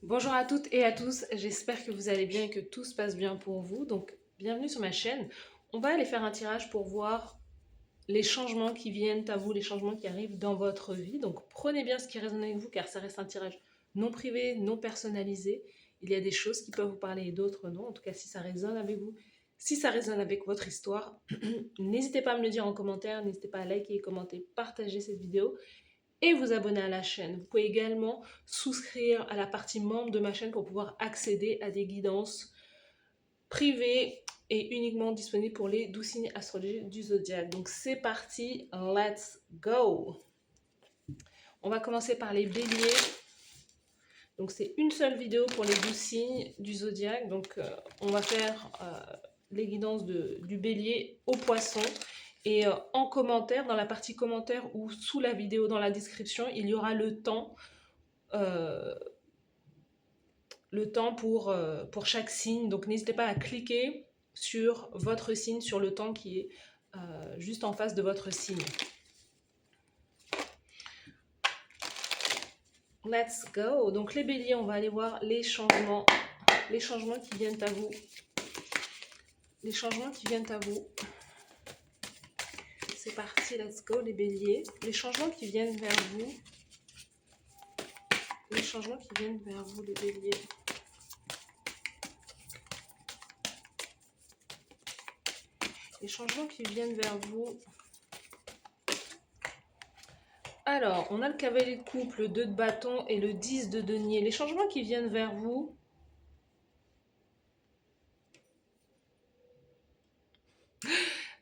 Bonjour à toutes et à tous, j'espère que vous allez bien et que tout se passe bien pour vous. Donc, bienvenue sur ma chaîne. On va aller faire un tirage pour voir les changements qui viennent à vous, les changements qui arrivent dans votre vie. Donc, prenez bien ce qui résonne avec vous car ça reste un tirage non privé, non personnalisé. Il y a des choses qui peuvent vous parler et d'autres non. En tout cas, si ça résonne avec vous, si ça résonne avec votre histoire, n'hésitez pas à me le dire en commentaire, n'hésitez pas à liker, commenter, partager cette vidéo et vous abonner à la chaîne. Vous pouvez également souscrire à la partie membre de ma chaîne pour pouvoir accéder à des guidances privées et uniquement disponibles pour les 12 signes astrologiques du zodiaque. Donc c'est parti, let's go! On va commencer par les béliers. Donc c'est une seule vidéo pour les 12 signes du zodiaque. Donc on va faire les guidances du bélier au poisson. Et en commentaire, dans la partie commentaire ou sous la vidéo dans la description, il y aura euh, le temps pour chaque signe. Donc n'hésitez pas à cliquer sur votre signe, sur le temps qui est juste en face de votre signe. Let's go. Donc les béliers, on va aller voir les changements qui viennent à vous. Les changements qui viennent à vous. C'est parti, let's go les béliers. Les changements qui viennent vers vous. Les changements qui viennent vers vous les béliers. Les changements qui viennent vers vous. Alors, on a le cavalier de coupe, le 2 de bâton et le 10 de denier. Les changements qui viennent vers vous.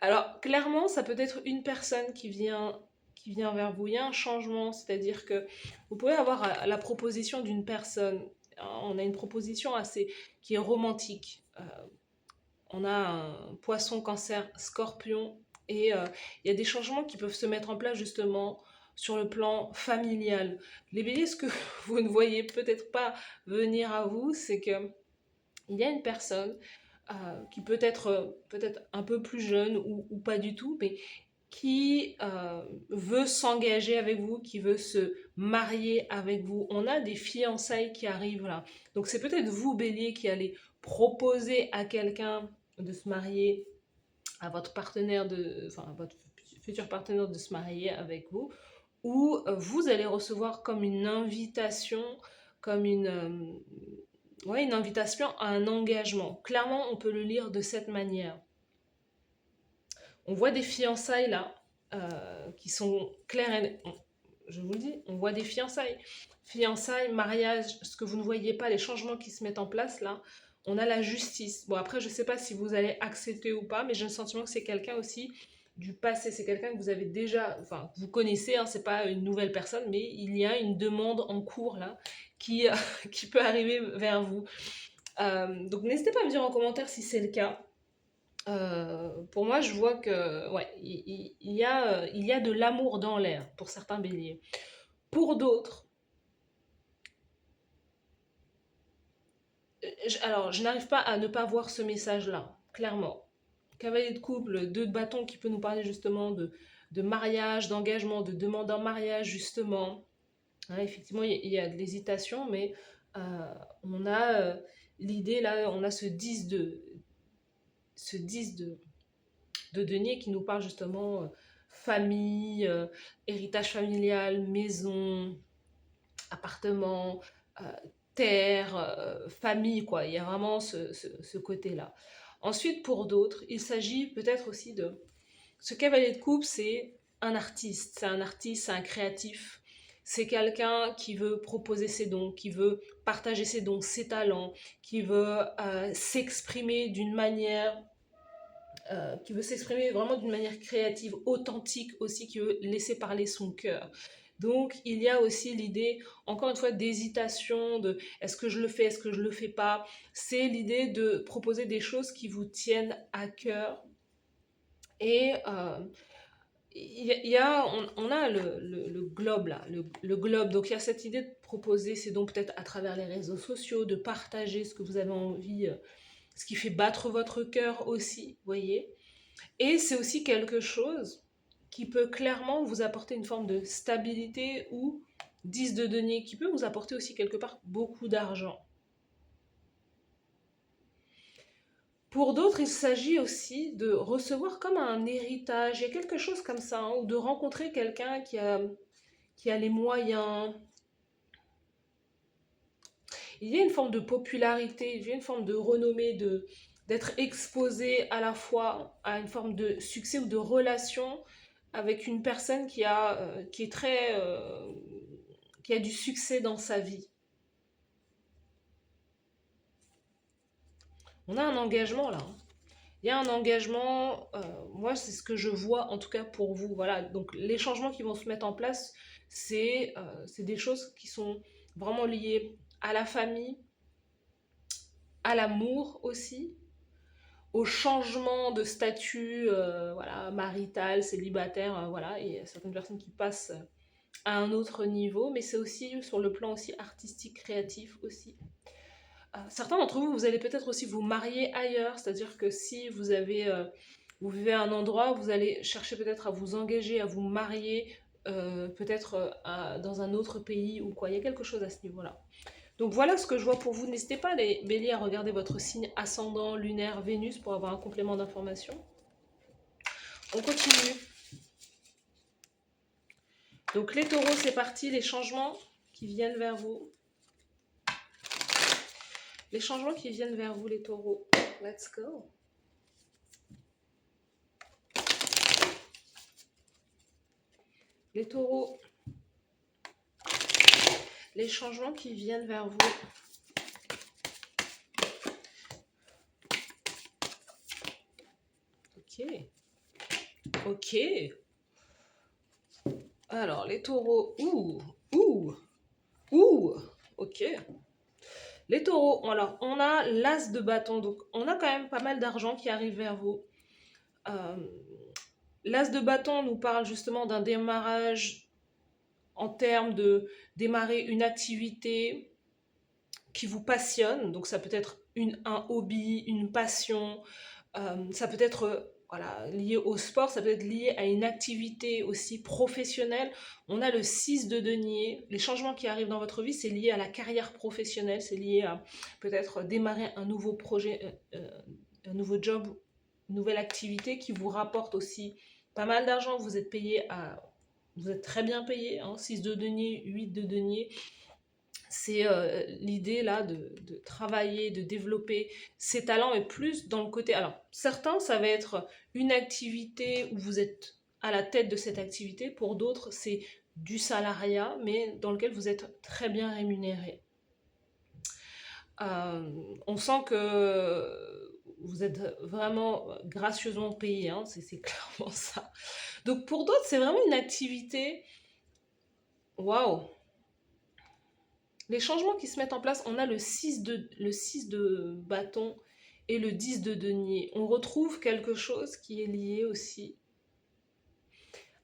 Alors, clairement, ça peut être une personne qui vient vers vous. Il y a un changement, c'est-à-dire que vous pouvez avoir la proposition d'une personne. On a une proposition qui est romantique. On a un poisson, cancer, scorpion. Et il y a des changements qui peuvent se mettre en place justement sur le plan familial. Les béliers, ce que vous ne voyez peut-être pas venir à vous, c'est que il y a une personne qui peut être un peu plus jeune ou pas du tout, mais qui veut s'engager avec vous, qui veut se marier avec vous. On a des fiançailles qui arrivent là. Donc c'est peut-être vous, bélier, qui allez proposer à quelqu'un de se marier, à votre partenaire, à votre futur partenaire de se marier avec vous, ou vous allez recevoir comme une invitation, comme ouais, une invitation à un engagement. Clairement, on peut le lire de cette manière. On voit des fiançailles là, qui sont claires et... Je vous le dis, on voit des fiançailles. Fiançailles, mariage, ce que vous ne voyez pas, les changements qui se mettent en place là. On a la justice. Bon, après, je ne sais pas si vous allez accepter ou pas, mais j'ai le sentiment que c'est quelqu'un aussi du passé. C'est quelqu'un que vous avez déjà, enfin, vous connaissez, hein, c'est pas une nouvelle personne, mais il y a une demande en cours là qui, qui peut arriver vers vous. Donc, n'hésitez pas à me dire en commentaire si c'est le cas. Pour moi, je vois que ouais, il y a de l'amour dans l'air pour certains béliers. Pour d'autres, alors je n'arrive pas à ne pas voir ce message-là, clairement. Cavalier de couple, 2 de bâton qui peut nous parler justement de mariage, d'engagement, de demande en mariage, justement. Ouais, effectivement, il y a de l'hésitation, mais on a l'idée là, on a ce 10 de denier qui nous parle justement famille, héritage familial, maison, appartement, euh, terre, famille, quoi. Il y a vraiment ce côté-là. Ensuite, pour d'autres, il s'agit peut-être aussi de... Ce cavalier de coupe, c'est un artiste, c'est un créatif. C'est quelqu'un qui veut proposer ses dons, qui veut partager ses dons, ses talents, qui veut s'exprimer d'une manière qui veut s'exprimer vraiment d'une manière créative, authentique aussi, qui veut laisser parler son cœur. Donc il y a aussi l'idée, encore une fois, d'hésitation, de est-ce que je le fais, est-ce que je le fais pas. C'est l'idée de proposer des choses qui vous tiennent à cœur. Et on a le globe là, le globe. Donc il y a cette idée de proposer ces dons peut-être à travers les réseaux sociaux, de partager ce que vous avez envie, ce qui fait battre votre cœur aussi, vous voyez. Et c'est aussi quelque chose qui peut clairement vous apporter une forme de stabilité ou 10 de denier qui peut vous apporter aussi quelque part beaucoup d'argent. Pour d'autres, il s'agit aussi de recevoir comme un héritage, il y a quelque chose comme ça, hein, ou de rencontrer quelqu'un qui a les moyens. Il y a une forme de popularité, il y a une forme de renommée, d'être exposé à la fois à une forme de succès ou de relation avec une personne qui est qui a du succès dans sa vie. On a un engagement là, hein. Il y a un engagement, moi c'est ce que je vois en tout cas pour vous. Voilà, donc les changements qui vont se mettre en place, c'est des choses qui sont vraiment liées à la famille, à l'amour aussi, au changement de statut voilà, marital, célibataire, voilà, et certaines personnes qui passent à un autre niveau, mais c'est aussi sur le plan aussi artistique, créatif aussi. Certains d'entre vous, vous allez peut-être aussi vous marier ailleurs, c'est-à-dire que si vous vivez à un endroit, vous allez chercher peut-être à vous engager, à vous marier, peut-être dans un autre pays ou quoi. Il y a quelque chose à ce niveau-là. Donc voilà ce que je vois pour vous. N'hésitez pas, les béliers, à regarder votre signe ascendant, lunaire, Vénus pour avoir un complément d'information. On continue. Donc les taureaux, c'est parti, les changements qui viennent vers vous. Les changements qui viennent vers vous, les taureaux. Let's go. Les taureaux, les changements qui viennent vers vous. Ok. Ok. Alors, les taureaux. Ok. Les taureaux, alors, on a l'as de bâton. Donc, on a quand même pas mal d'argent qui arrive vers vous. Euh, L'as de bâton nous parle justement d'un démarrage en termes de démarrer une activité qui vous passionne. Donc, ça peut être un hobby, une passion. Ça peut être voilà, lié au sport, ça peut être lié à une activité aussi professionnelle. On a le 6 de denier. Les changements qui arrivent dans votre vie, c'est lié à la carrière professionnelle, c'est lié à peut-être démarrer un nouveau projet, un nouveau job, une nouvelle activité qui vous rapporte aussi pas mal d'argent. Vous êtes très bien payé, hein, 6 de denier, 8 de denier. C'est l'idée là de travailler, de développer ses talents et plus dans le côté... Alors, certains, ça va être une activité où vous êtes à la tête de cette activité. Pour d'autres, c'est du salariat, mais dans lequel vous êtes très bien rémunéré. On sent que vous êtes vraiment gracieusement payé, hein, c'est clairement ça. Donc pour d'autres, c'est vraiment une activité... Waouh! Les changements qui se mettent en place, on a le 6 de bâton et le 10 de denier. On retrouve quelque chose qui est lié aussi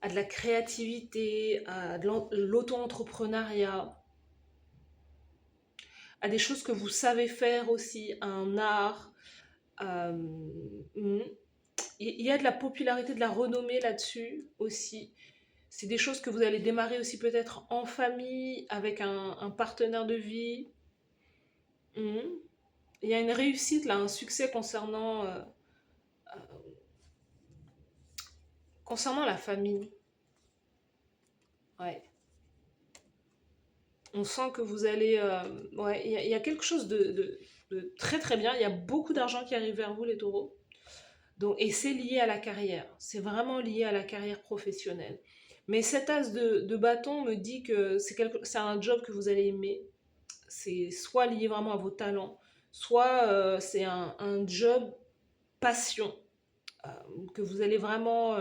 à de la créativité, à de l'auto-entrepreneuriat, à des choses que vous savez faire aussi, à un art. Euh, il y a de la popularité, de la renommée là-dessus aussi. C'est des choses que vous allez démarrer aussi peut-être en famille, avec un partenaire de vie. Mhm. Il y a une réussite là, un succès concernant la famille. Ouais. On sent que vous allez... ouais, il y a quelque chose de très très bien. Il y a beaucoup d'argent qui arrive vers vous, les taureaux. Donc, et c'est lié à la carrière. C'est vraiment lié à la carrière professionnelle. Mais cet as de bâton me dit que c'est un job que vous allez aimer. C'est soit lié vraiment à vos talents, soit c'est un job passion euh, que vous allez vraiment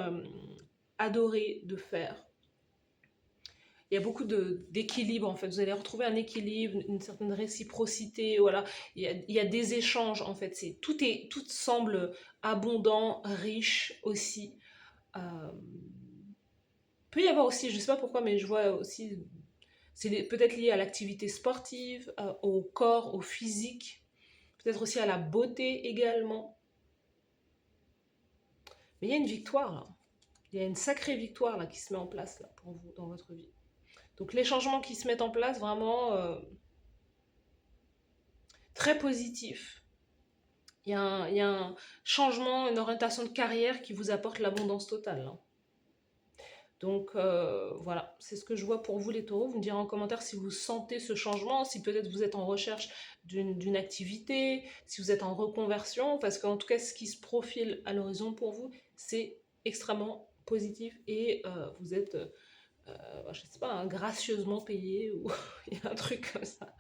adorer de faire. Il y a beaucoup d'équilibre en fait. Vous allez retrouver un équilibre, une certaine réciprocité. Voilà, il y a des échanges en fait. Tout semble abondant, riche aussi. Euh, peut y avoir aussi, je sais pas pourquoi, mais je vois aussi, c'est peut-être lié à l'activité sportive, au corps, au physique, peut-être aussi à la beauté également. Mais il y a une victoire là. Il y a une sacrée victoire là qui se met en place là pour vous dans votre vie. Donc les changements qui se mettent en place, vraiment très positifs. Il y a un changement, une orientation de carrière qui vous apporte l'abondance totale, hein. Donc voilà, c'est ce que je vois pour vous les taureaux. Vous me direz en commentaire si vous sentez ce changement, si peut-être vous êtes en recherche d'une activité, si vous êtes en reconversion, parce qu'en tout cas, ce qui se profile à l'horizon pour vous, c'est extrêmement positif et vous êtes, je sais pas, hein, gracieusement payé ou il y a un truc comme ça.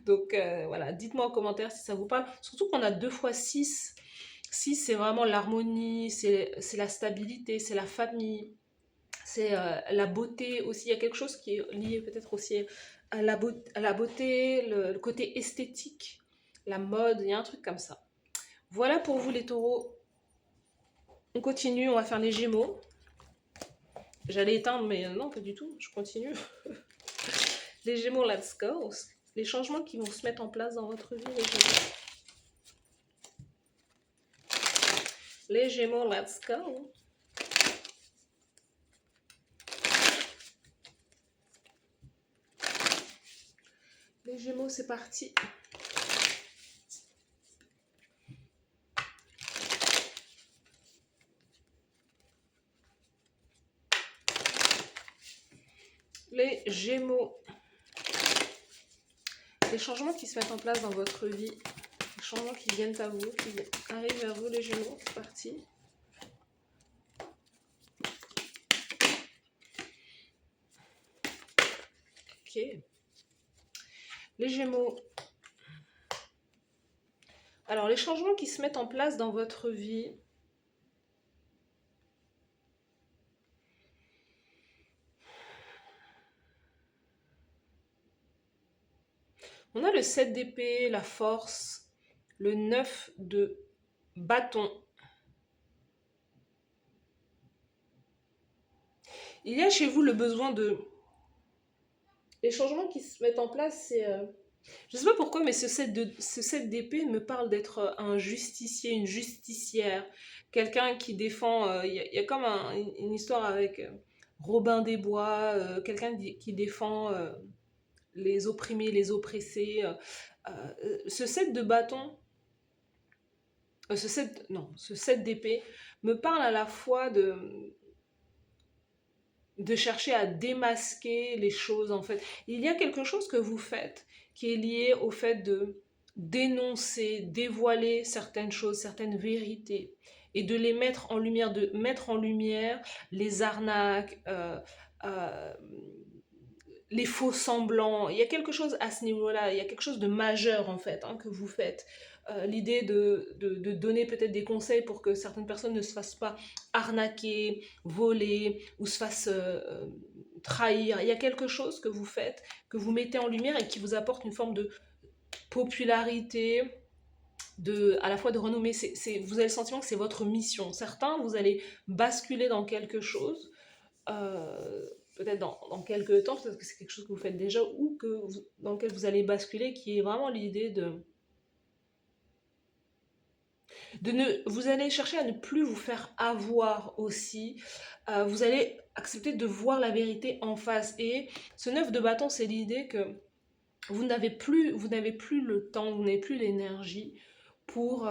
Donc voilà, dites-moi en commentaire si ça vous parle. Surtout qu'on a 2 fois 6. 6, c'est vraiment l'harmonie, c'est la stabilité, c'est la famille, c'est la beauté aussi. Il y a quelque chose qui est lié peut-être aussi à la beauté, le côté esthétique, la mode, il y a un truc comme ça. Voilà pour vous les taureaux. On continue, on va faire les gémeaux. J'allais éteindre, mais non, pas du tout, je continue. Les gémeaux, let's go. Les changements qui vont se mettre en place dans votre vie, les gémeaux. Les gémeaux, let's go. Les gémeaux, c'est parti. Les gémeaux. Les changements qui se mettent en place dans votre vie. Les changements qui viennent à vous, qui arrivent vers vous, les gémeaux. C'est parti. Ok. Les gémeaux. Alors, les changements qui se mettent en place dans votre vie. On a le 7 d'épée, la force, le 9 de bâton. Il y a chez vous le besoin de... Les changements qui se mettent en place, c'est... Je ne sais pas pourquoi, mais ce 7 d'épée me parle d'être un justicier, une justicière, quelqu'un qui défend... y a comme une histoire avec Robin des Bois, quelqu'un qui défend les opprimés, les oppressés. Ce 7 de bâton, ce 7 d'épée me parle à la fois de chercher à démasquer les choses en fait. Il y a quelque chose que vous faites qui est lié au fait de dénoncer, dévoiler certaines choses, certaines vérités et de les mettre en lumière, de mettre en lumière les arnaques, euh, les faux semblants. Il y a quelque chose à ce niveau-là, il y a quelque chose de majeur en fait hein, que vous faites. L'idée de donner peut-être des conseils pour que certaines personnes ne se fassent pas arnaquer, voler ou se fassent trahir. Il y a quelque chose que vous faites, que vous mettez en lumière et qui vous apporte une forme de popularité, à la fois de renommée. Vous avez le sentiment que c'est votre mission. Certains, vous allez basculer dans quelque chose, peut-être dans quelques temps, peut-être que c'est quelque chose que vous faites déjà ou dans lequel vous allez basculer, qui est vraiment l'idée vous allez chercher à ne plus vous faire avoir aussi. Vous allez accepter de voir la vérité en face. Et ce 9 de bâton, c'est l'idée que vous n'avez plus le temps, vous n'avez plus l'énergie pour,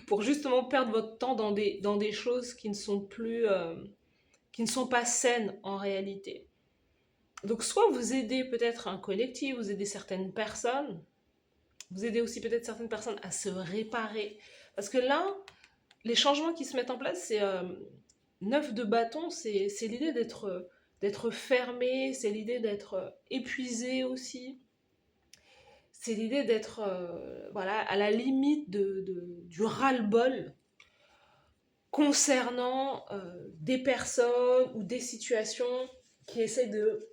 pour justement perdre votre temps dans des choses qui ne sont plus, qui ne sont pas saines en réalité. Donc soit vous aidez peut-être un collectif, vous aidez certaines personnes, vous aidez aussi peut-être certaines personnes à se réparer. Parce que là, les changements qui se mettent en place, c'est 9 de bâton, c'est l'idée d'être fermé, c'est l'idée d'être épuisé aussi. C'est l'idée d'être voilà, à la limite du ras-le-bol concernant des personnes ou des situations qui essaient de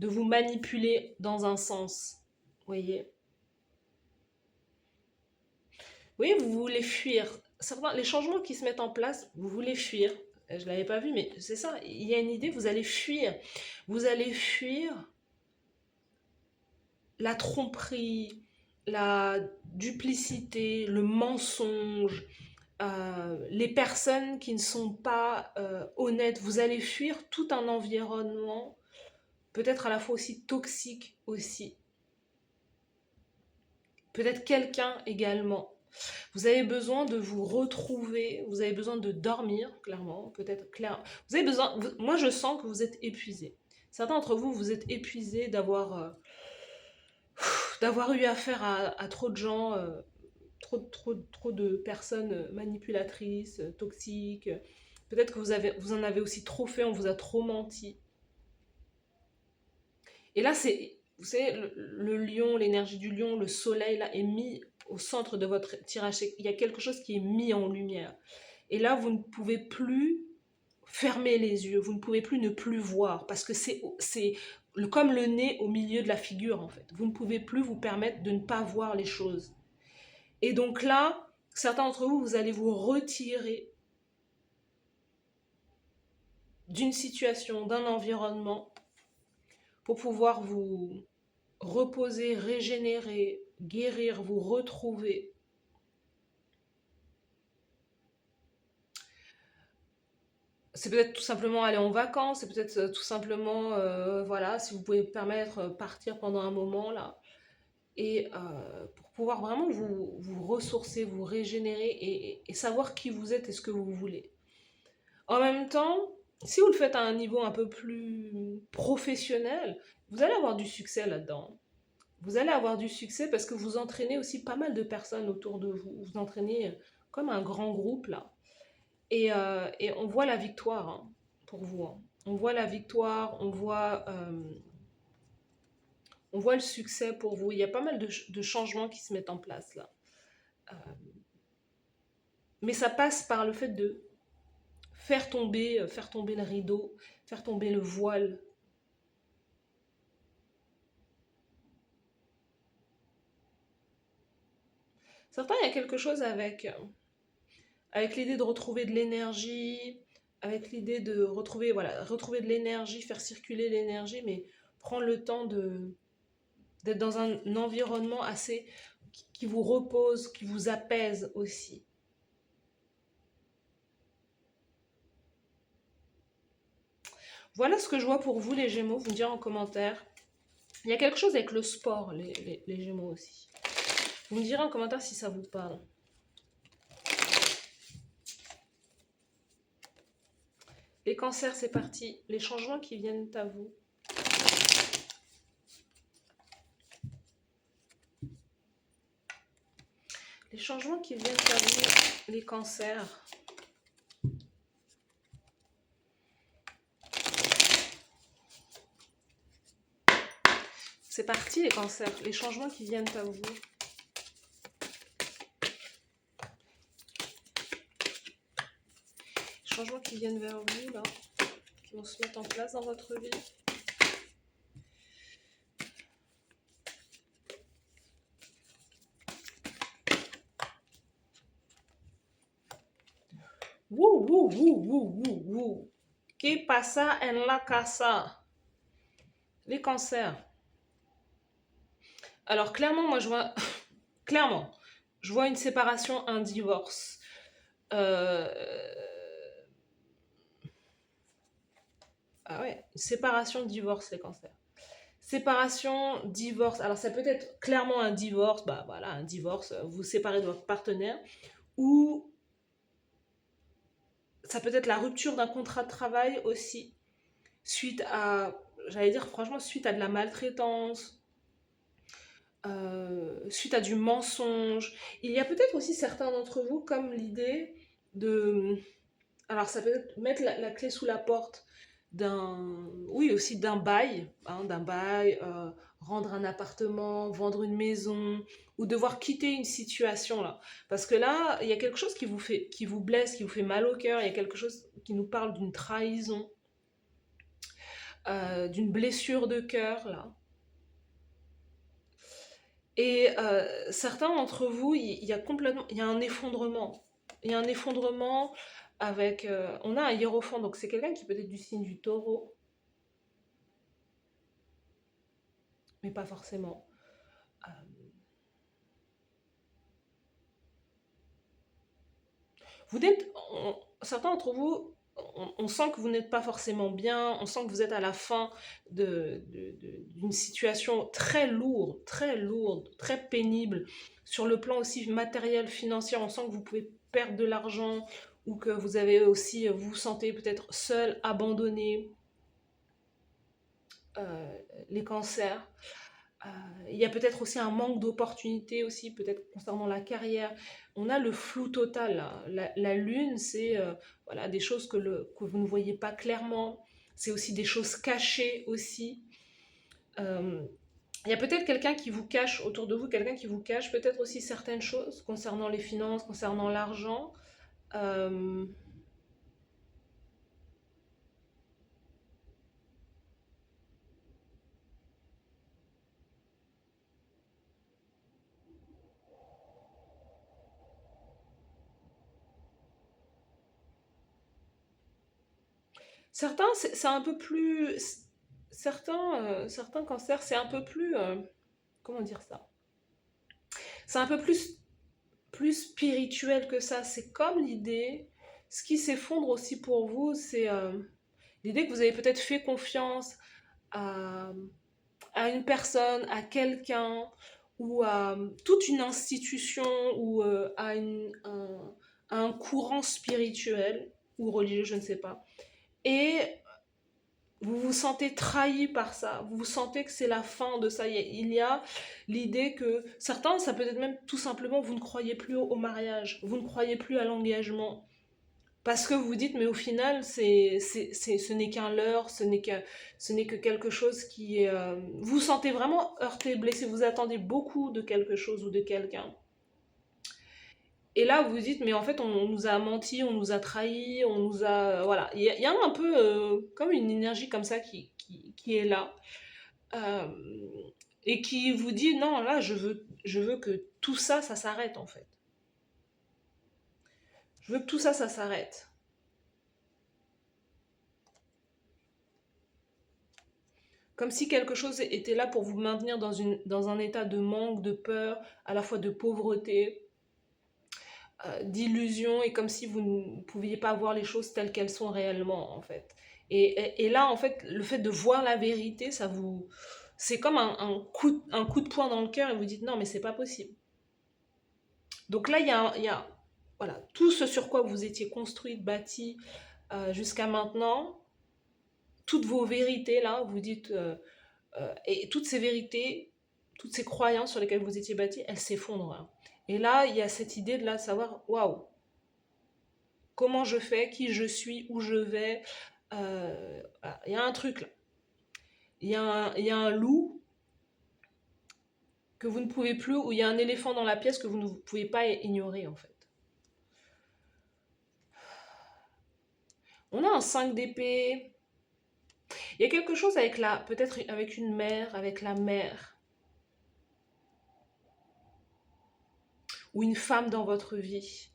vous manipuler dans un sens. Vous voyez? Oui, vous voulez fuir. Certains, les changements qui se mettent en place, vous voulez fuir. Je ne l'avais pas vu, mais c'est ça. Il y a une idée, vous allez fuir. Vous allez fuir la tromperie, la duplicité, le mensonge, les personnes qui ne sont pas honnêtes. Vous allez fuir tout un environnement, peut-être à la fois aussi toxique aussi. Peut-être quelqu'un également. Vous avez besoin de vous retrouver, vous avez besoin de dormir, clairement, peut-être clair. Vous avez besoin, moi je sens que vous êtes épuisé. Certains d'entre vous, vous êtes épuisés d'avoir eu affaire à trop de gens, trop de personnes manipulatrices, toxiques. Peut-être que vous en avez aussi trop fait, on vous a trop menti. Et là, vous savez, le lion, l'énergie du lion, le soleil, là, est mis au centre de votre tirage. Il y a quelque chose qui est mis en lumière. Et là, vous ne pouvez plus fermer les yeux, vous ne pouvez plus ne plus voir, parce que c'est comme le nez au milieu de la figure, en fait. Vous ne pouvez plus vous permettre de ne pas voir les choses. Et donc là, certains d'entre vous, vous allez vous retirer d'une situation, d'un environnement, pour pouvoir vous reposer, régénérer, guérir, vous retrouver. C'est peut-être tout simplement aller en vacances, c'est peut-être tout simplement, voilà, si vous pouvez permettre, partir pendant un moment là. Et pour pouvoir vraiment vous ressourcer, vous régénérer et savoir qui vous êtes et ce que vous voulez. En même temps, si vous le faites à un niveau un peu plus professionnel, vous allez avoir du succès là-dedans. Vous allez avoir du succès parce que vous entraînez aussi pas mal de personnes autour de vous. Vous entraînez comme un grand groupe là. Et on voit la victoire hein, pour vous. Hein. On voit la victoire, on voit le succès pour vous. Il y a pas mal de changements qui se mettent en place là. Euh, mais ça passe par le fait de faire tomber le rideau, faire tomber le voile. Certains, il y a quelque chose avec l'idée de retrouver de l'énergie, avec l'idée de retrouver, voilà, retrouver de l'énergie, faire circuler l'énergie, mais prendre le temps d'être dans un environnement assez qui vous repose, qui vous apaise aussi. Voilà ce que je vois pour vous les Gémeaux, vous me direz en commentaire. Il y a quelque chose avec le sport, les Gémeaux aussi. Vous me direz en commentaire si ça vous parle. Les cancers, c'est parti. Les changements qui viennent à vous. Les changements qui viennent à vous, les cancers. C'est parti les cancers, les changements qui viennent à vous. Les changements qui viennent vers vous, là, qui vont se mettre en place dans votre vie. Wouh, wouh, wouh, wouh, wouh, wouh. Que pasa en la casa? Les cancers. Alors clairement, moi je vois... clairement, je vois une séparation, un divorce. Euh... Ah ouais, séparation, divorce, les cancers. Séparation, divorce. Alors ça peut être clairement un divorce, bah voilà, un divorce, vous vous séparez de votre partenaire, ou ça peut être la rupture d'un contrat de travail aussi, suite à, j'allais dire franchement, suite à de la maltraitance, suite à du mensonge. Il y a peut-être aussi certains d'entre vous comme l'idée de... Alors ça peut être mettre la clé sous la porte d'un... Oui, aussi d'un bail, rendre un appartement, vendre une maison, ou devoir quitter une situation là. Parce que là, il y a quelque chose qui vous fait, qui vous blesse, qui vous fait mal au cœur, il y a quelque chose qui nous parle d'une trahison, d'une blessure de cœur là. Et certains d'entre vous, il y a complètement, il y a un effondrement. Il y a un effondrement avec, on a un hiérophant, donc c'est quelqu'un qui peut être du signe du taureau, mais pas forcément. Euh, Certains d'entre vous, on sent que vous n'êtes pas forcément bien, on sent que vous êtes à la fin d'une situation très lourde, très pénible, sur le plan aussi matériel, financier, on sent que vous pouvez perdre de l'argent, ou que vous avez aussi, vous vous sentez peut-être seul, abandonné, les cancers. Euh, il y a peut-être aussi un manque d'opportunités aussi, peut-être concernant la carrière. On a le flou total, là. La lune, c'est voilà, des choses que vous ne voyez pas clairement. C'est aussi des choses cachées aussi. Euh, il y a peut-être quelqu'un qui vous cache autour de vous, quelqu'un qui vous cache peut-être aussi certaines choses concernant les finances, concernant l'argent. Euh, Certains, c'est un peu plus... certains cancers, c'est un peu plus... comment dire ça? C'est un peu plus spirituel que ça. C'est comme l'idée... Ce qui s'effondre aussi pour vous, c'est l'idée que vous avez peut-être fait confiance à, à une personne, à quelqu'un, ou à toute une institution, ou à un courant spirituel, ou religieux, je ne sais pas. Et vous vous sentez trahi par ça, vous sentez que c'est la fin de ça. Il y a l'idée que certains, ça peut être même tout simplement, vous ne croyez plus au mariage, vous ne croyez plus à l'engagement. Parce que vous vous dites, mais au final, ce n'est qu'un leurre, ce n'est que quelque chose qui est... vous vous sentez vraiment heurté, blessé, vous attendez beaucoup de quelque chose ou de quelqu'un. Et là, vous vous dites, mais en fait, on nous a menti, on nous a trahis, on nous a... Voilà, il y a un peu comme une énergie comme ça qui est là. euh, et qui vous dit, non, là, je veux que tout ça, ça s'arrête, en fait. Je veux que tout ça, ça s'arrête. Comme si quelque chose était là pour vous maintenir dans un état de manque, de peur, à la fois de pauvreté, d'illusion, et comme si vous ne pouviez pas voir les choses telles qu'elles sont réellement, en fait. Et là, en fait, le fait de voir la vérité, ça vous... C'est comme un coup de poing dans le cœur, et vous dites non, mais c'est pas possible. Donc là, il y a voilà, tout ce sur quoi vous étiez construit, bâti jusqu'à maintenant, toutes vos vérités, là, vous dites... et toutes ces vérités, toutes ces croyances sur lesquelles vous étiez bâti, elles s'effondrent, hein. Et là, il y a cette idée de là, savoir, waouh, comment je fais, qui je suis, où je vais. Voilà. Il y a un truc là. Il y a un loup que vous ne pouvez plus, ou il y a un éléphant dans la pièce que vous ne pouvez pas ignorer, en fait. On a un 5 d'épée. Il y a quelque chose avec peut-être avec une mère, avec la mère, ou une femme dans votre vie.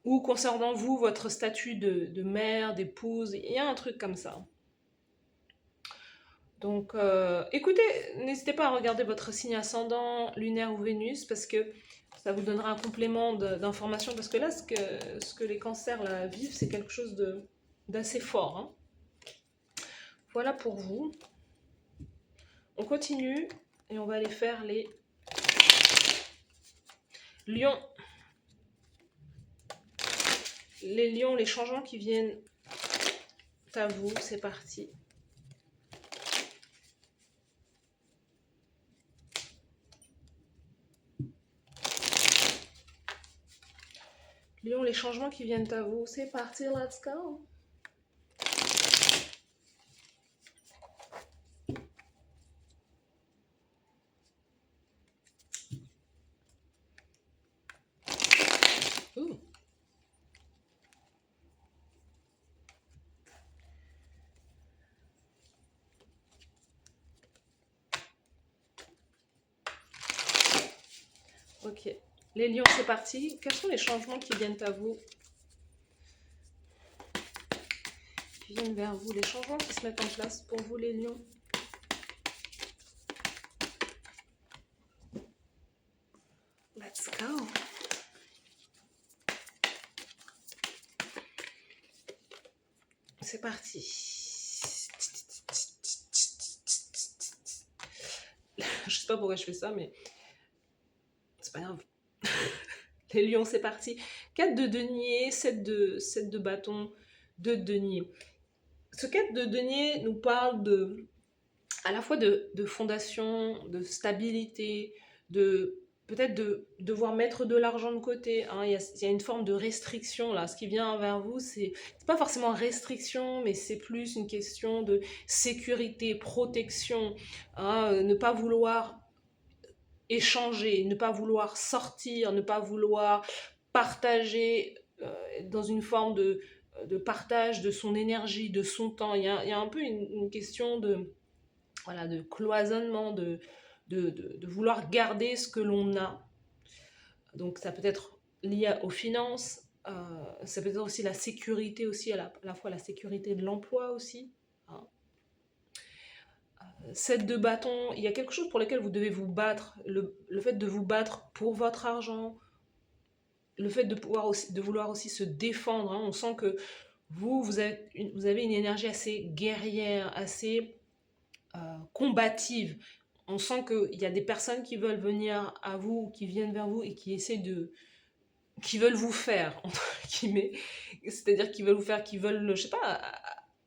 Ou concernant vous, votre statut de mère, d'épouse, il y a un truc comme ça. Donc, écoutez, n'hésitez pas à regarder votre signe ascendant, lunaire ou Vénus, parce que ça vous donnera un complément d'information, parce que là, ce que les cancers là, vivent, c'est quelque chose d'assez fort, hein. Voilà pour vous. On continue, et on va aller faire les lions. Les lions, les changements qui viennent à vous, c'est parti. Lion, les changements qui viennent à vous, c'est parti, let's go. Ouh. Ok, les lions, c'est parti. Quels sont les changements qui viennent à vous, qui viennent vers vous, les changements qui se mettent en place pour vous, les lions? Let's go. c'est parti. Je sais pas pourquoi je fais ça, mais c'est pas grave. Les lions, c'est parti. 4 de denier, 7 de bâton, 2 de denier. Ce 4 de denier nous parle à la fois de fondation, de stabilité, de peut-être de devoir mettre de l'argent de côté. Hein. Il y a une forme de restriction là. Ce qui vient vers vous, c'est pas forcément restriction, mais c'est plus une question de sécurité, protection. Hein. Ne pas vouloir échanger, ne pas vouloir sortir, ne pas vouloir partager dans une forme de partage de son énergie, de son temps. Il y a un peu une question voilà, de cloisonnement, de vouloir garder ce que l'on a. Donc ça peut être lié aux finances, ça peut être aussi la sécurité, aussi à la fois la sécurité de l'emploi aussi. Hein. 7 de bâton, il y a quelque chose pour lequel vous devez vous battre, le fait de vous battre pour votre argent, le fait de vouloir aussi se défendre. Hein. On sent que vous avez une énergie assez guerrière, assez combative. On sent qu'il y a des personnes qui veulent venir à vous, qui viennent vers vous et qui essaient qui veulent vous faire, entre guillemets. C'est-à-dire qui veulent vous faire, qui veulent, je sais pas,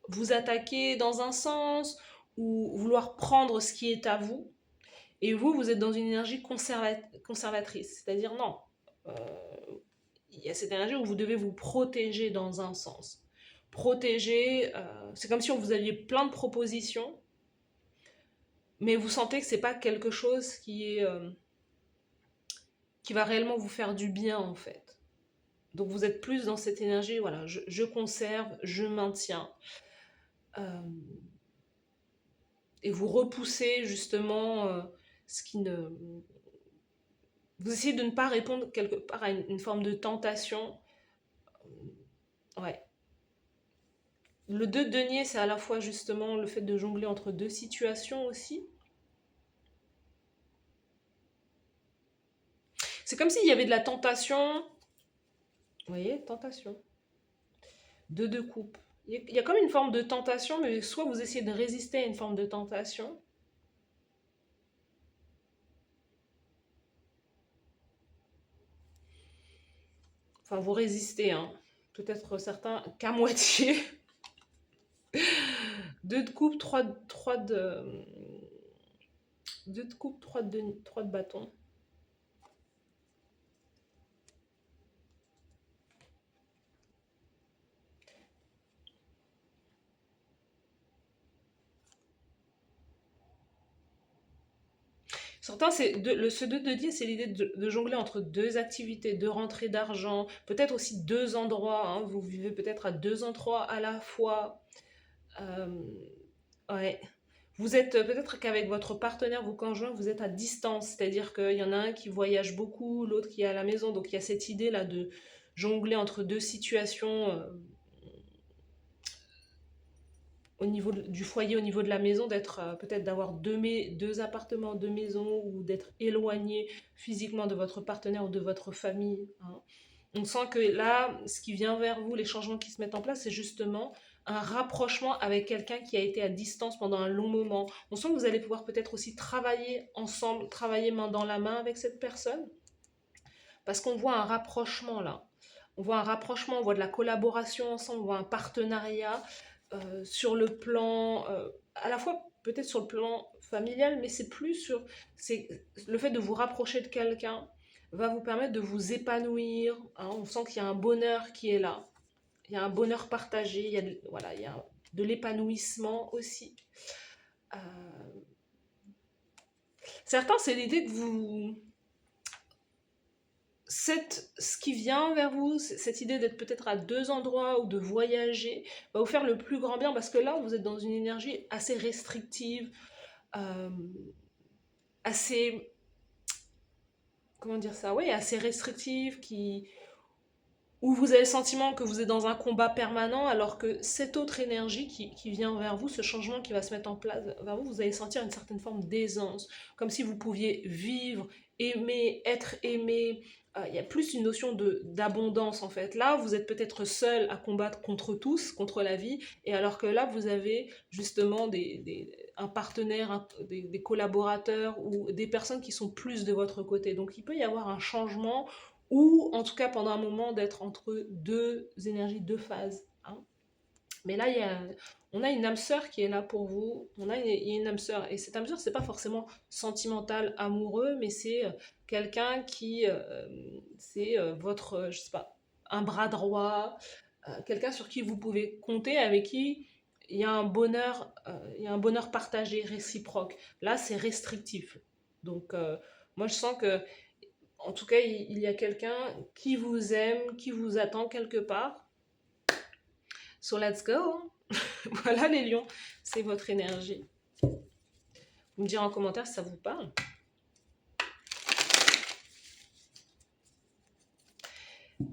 vous attaquer dans un sens ou vouloir prendre ce qui est à vous. Et vous êtes dans une énergie conservatrice. C'est-à-dire, non, euh, il y a cette énergie où vous devez vous protéger dans un sens. Protéger, c'est comme si vous aviez plein de propositions, mais vous sentez que c'est pas quelque chose qui va réellement vous faire du bien en fait. Donc vous êtes plus dans cette énergie, voilà, je conserve, je maintiens. Et vous repoussez justement ce qui ne... Vous essayez de ne pas répondre quelque part à une forme de tentation. Ouais. Le 2 de denier, c'est à la fois justement le fait de jongler entre deux situations aussi. C'est comme s'il y avait de la tentation. Vous voyez, tentation. 2 de coupe. Il y a comme une forme de tentation, mais soit vous essayez de résister à une forme de tentation. Enfin, vous résistez, hein. Peut-être certains qu'à moitié. 2 de coupe, 3 de... 2 de coupe, 3 de bâton. Certains, ce 2 de denier, c'est l'idée de jongler entre deux activités, deux rentrées d'argent, peut-être aussi deux endroits. Hein. Vous vivez peut-être à deux endroits à la fois. Euh, ouais. Vous êtes peut-être qu'avec votre partenaire, vos conjoints, vous êtes à distance, c'est-à-dire qu'il y en a un qui voyage beaucoup, l'autre qui est à la maison. Donc il y a cette idée-là de jongler entre deux situations au niveau du foyer, au niveau de la maison, d'être peut-être d'avoir deux appartements, deux maisons, ou d'être éloigné physiquement de votre partenaire ou de votre famille. Hein. On sent que là, ce qui vient vers vous, les changements qui se mettent en place, c'est justement un rapprochement avec quelqu'un qui a été à distance pendant un long moment. On sent que vous allez pouvoir peut-être aussi travailler ensemble, travailler main dans la main avec cette personne, parce qu'on voit un rapprochement là. On voit un rapprochement, on voit de la collaboration ensemble, on voit un partenariat sur le plan, à la fois peut-être sur le plan familial, mais c'est plus c'est le fait de vous rapprocher de quelqu'un va vous permettre de vous épanouir. Hein. On sent qu'il y a un bonheur qui est là. Il y a un bonheur partagé, voilà, il y a de l'épanouissement aussi. Euh, Certains, c'est l'idée que ce qui vient vers vous, cette idée d'être peut-être à deux endroits ou de voyager, va vous faire le plus grand bien parce que là, vous êtes dans une énergie assez restrictive, euh, assez, comment dire ça, oui, assez restrictive, où vous avez le sentiment que vous êtes dans un combat permanent, alors que cette autre énergie qui vient vers vous, ce changement qui va se mettre en place vers vous, vous allez sentir une certaine forme d'aisance, comme si vous pouviez vivre, aimer, être aimé, il y a plus une notion d'abondance en fait. Là, vous êtes peut-être seul à combattre contre tous, contre la vie, et alors que là, vous avez justement un partenaire, des collaborateurs ou des personnes qui sont plus de votre côté. Donc il peut y avoir un changement ou en tout cas pendant un moment d'être entre deux énergies, deux phases, hein. Mais là, on a une âme sœur qui est là pour vous. Il y a une âme sœur. Et cette âme sœur, c'est pas forcément sentimental, amoureux, mais c'est quelqu'un qui, c'est votre, je sais pas, un bras droit, quelqu'un sur qui vous pouvez compter, avec qui il y a un bonheur partagé, réciproque. Là, c'est restrictif. Donc, moi, je sens que, en tout cas, il y a quelqu'un qui vous aime, qui vous attend quelque part. So let's go. Voilà les lions, c'est votre énergie. Vous me direz en commentaire si ça vous parle.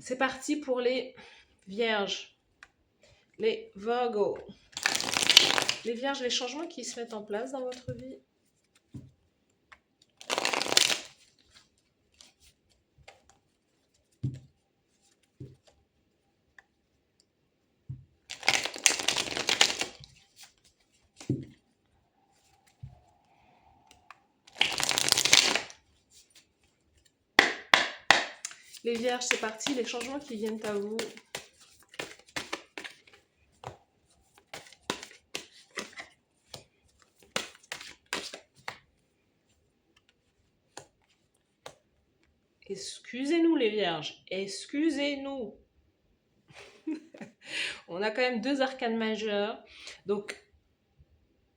C'est parti pour les vierges, les Virgo. Les vierges, les changements qui se mettent en place dans votre vie. Les vierges, c'est parti, les changements qui viennent à vous. Excusez-nous les vierges, excusez-nous. On a quand même deux arcanes majeures. Donc,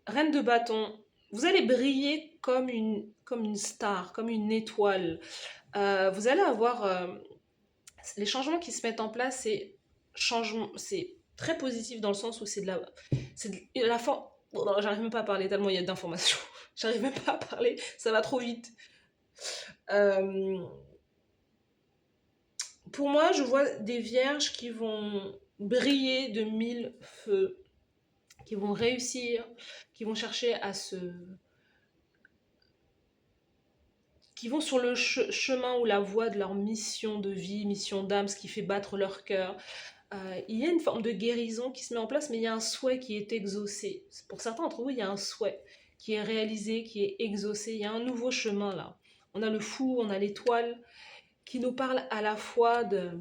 reine de bâton, vous allez briller comme une star, comme une étoile. Vous allez avoir... les changements qui se mettent en place, c'est très positif dans le sens où c'est de la forme. Oh, j'arrive même pas à parler tellement il y a d'informations. J'arrive même pas à parler, ça va trop vite. Pour moi, je vois des vierges qui vont briller de mille feux, qui vont réussir, qui vont chercher qui vont sur le chemin ou la voie de leur mission de vie, mission d'âme, ce qui fait battre leur cœur. Il y a une forme de guérison qui se met en place, mais il y a un souhait qui est exaucé. Pour certains d'entre vous, il y a un souhait qui est réalisé, qui est exaucé. Il y a un nouveau chemin là. On a le fou, on a l'étoile, qui nous parle à la fois de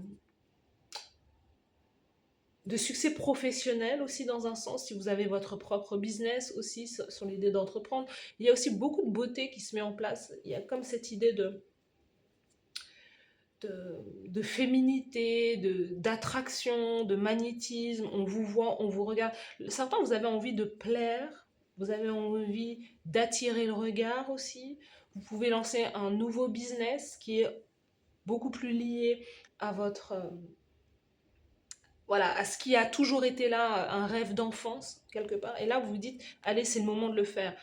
succès professionnel aussi dans un sens, si vous avez votre propre business aussi sur l'idée d'entreprendre. Il y a aussi beaucoup de beauté qui se met en place. Il y a comme cette idée de féminité, d'attraction, de magnétisme. On vous voit, on vous regarde. Certains, vous avez envie de plaire, vous avez envie d'attirer le regard aussi. Vous pouvez lancer un nouveau business qui est beaucoup plus lié à votre... voilà, à ce qui a toujours été là, un rêve d'enfance, quelque part. Et là, vous vous dites, allez, c'est le moment de le faire.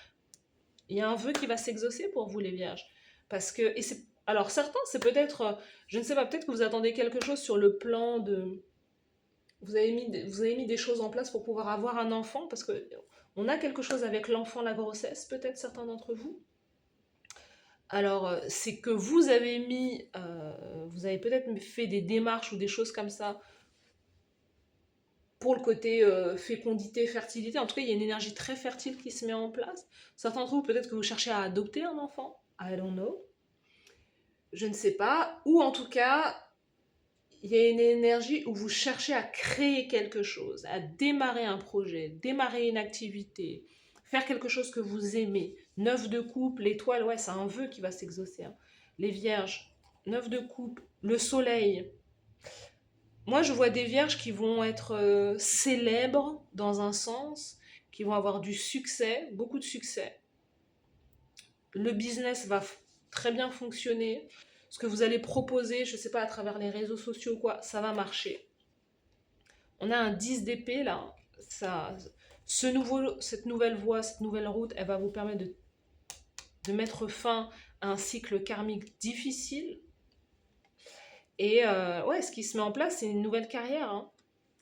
Il y a un vœu qui va s'exaucer pour vous, les vierges. Parce que, alors certains, c'est peut-être, je ne sais pas, peut-être que vous attendez quelque chose sur le plan de... vous avez mis des choses en place pour pouvoir avoir un enfant, parce que on a quelque chose avec l'enfant, la grossesse, peut-être certains d'entre vous. Alors, c'est que vous avez vous avez peut-être fait des démarches ou des choses comme ça pour le côté fécondité, fertilité. En tout cas, il y a une énergie très fertile qui se met en place. Certains d'entre vous, peut-être que vous cherchez à adopter un enfant. I don't know. Je ne sais pas. Ou en tout cas, il y a une énergie où vous cherchez à créer quelque chose, à démarrer un projet, démarrer une activité, faire quelque chose que vous aimez. 9 de coupe, l'étoile, ouais, c'est un vœu qui va s'exaucer, hein. Les vierges, 9 de coupe, le soleil. Moi, je vois des vierges qui vont être célèbres dans un sens, qui vont avoir du succès, beaucoup de succès. Le business va très bien fonctionner. Ce que vous allez proposer, je ne sais pas, à travers les réseaux sociaux ou quoi, ça va marcher. On a un 10 d'épée là. Cette nouvelle voie, cette nouvelle route, elle va vous permettre de mettre fin à un cycle karmique difficile. Et ouais, ce qui se met en place, c'est une nouvelle carrière, hein.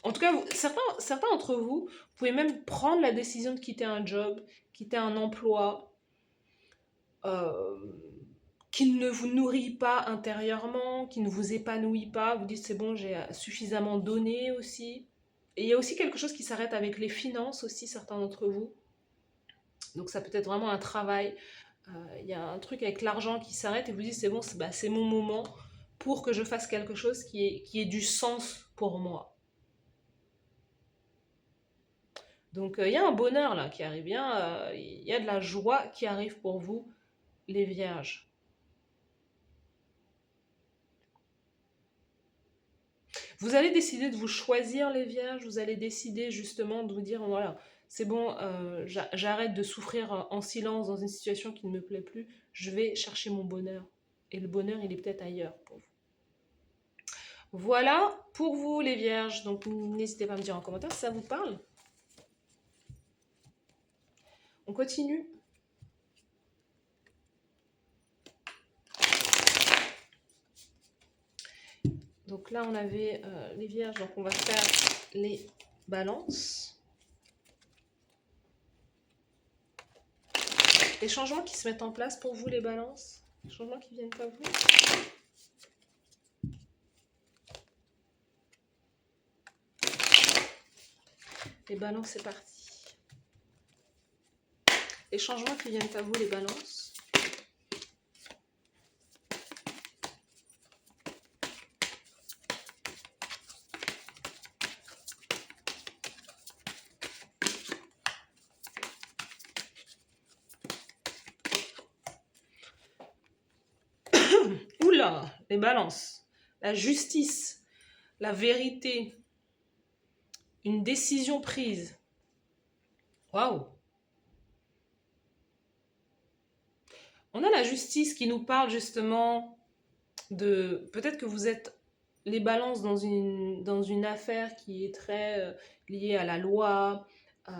En tout cas, certains d'entre vous, vous pouvez même prendre la décision de quitter un job, quitter un emploi, qui ne vous nourrit pas intérieurement, qui ne vous épanouit pas. Vous dites c'est bon, j'ai suffisamment donné aussi. Et il y a aussi quelque chose qui s'arrête avec les finances aussi, certains d'entre vous. Donc ça peut être vraiment un travail. Il y a un truc avec l'argent qui s'arrête et vous dites c'est bon, c'est mon moment pour que je fasse quelque chose qui ait du sens pour moi. Donc il y a un bonheur là qui arrive, il y a de la joie qui arrive pour vous, les vierges. Vous allez décider de vous choisir les vierges, vous allez décider justement de vous dire, voilà, c'est bon, j'arrête de souffrir en silence dans une situation qui ne me plaît plus, je vais chercher mon bonheur. Et le bonheur, il est peut-être ailleurs pour vous. Voilà pour vous les vierges, donc n'hésitez pas à me dire en commentaire si ça vous parle. On continue. Donc là, on avait les vierges, donc on va faire les balances. Les changements qui se mettent en place pour vous, les balances. Les changements qui viennent à vous. Les balances, c'est parti. Les changements qui viennent à vous, les balances. Oula, les balances. La justice, la vérité, une décision prise. Waouh. On a la justice qui nous parle justement de... Peut-être que vous êtes les balances dans une affaire qui est très liée à la loi, il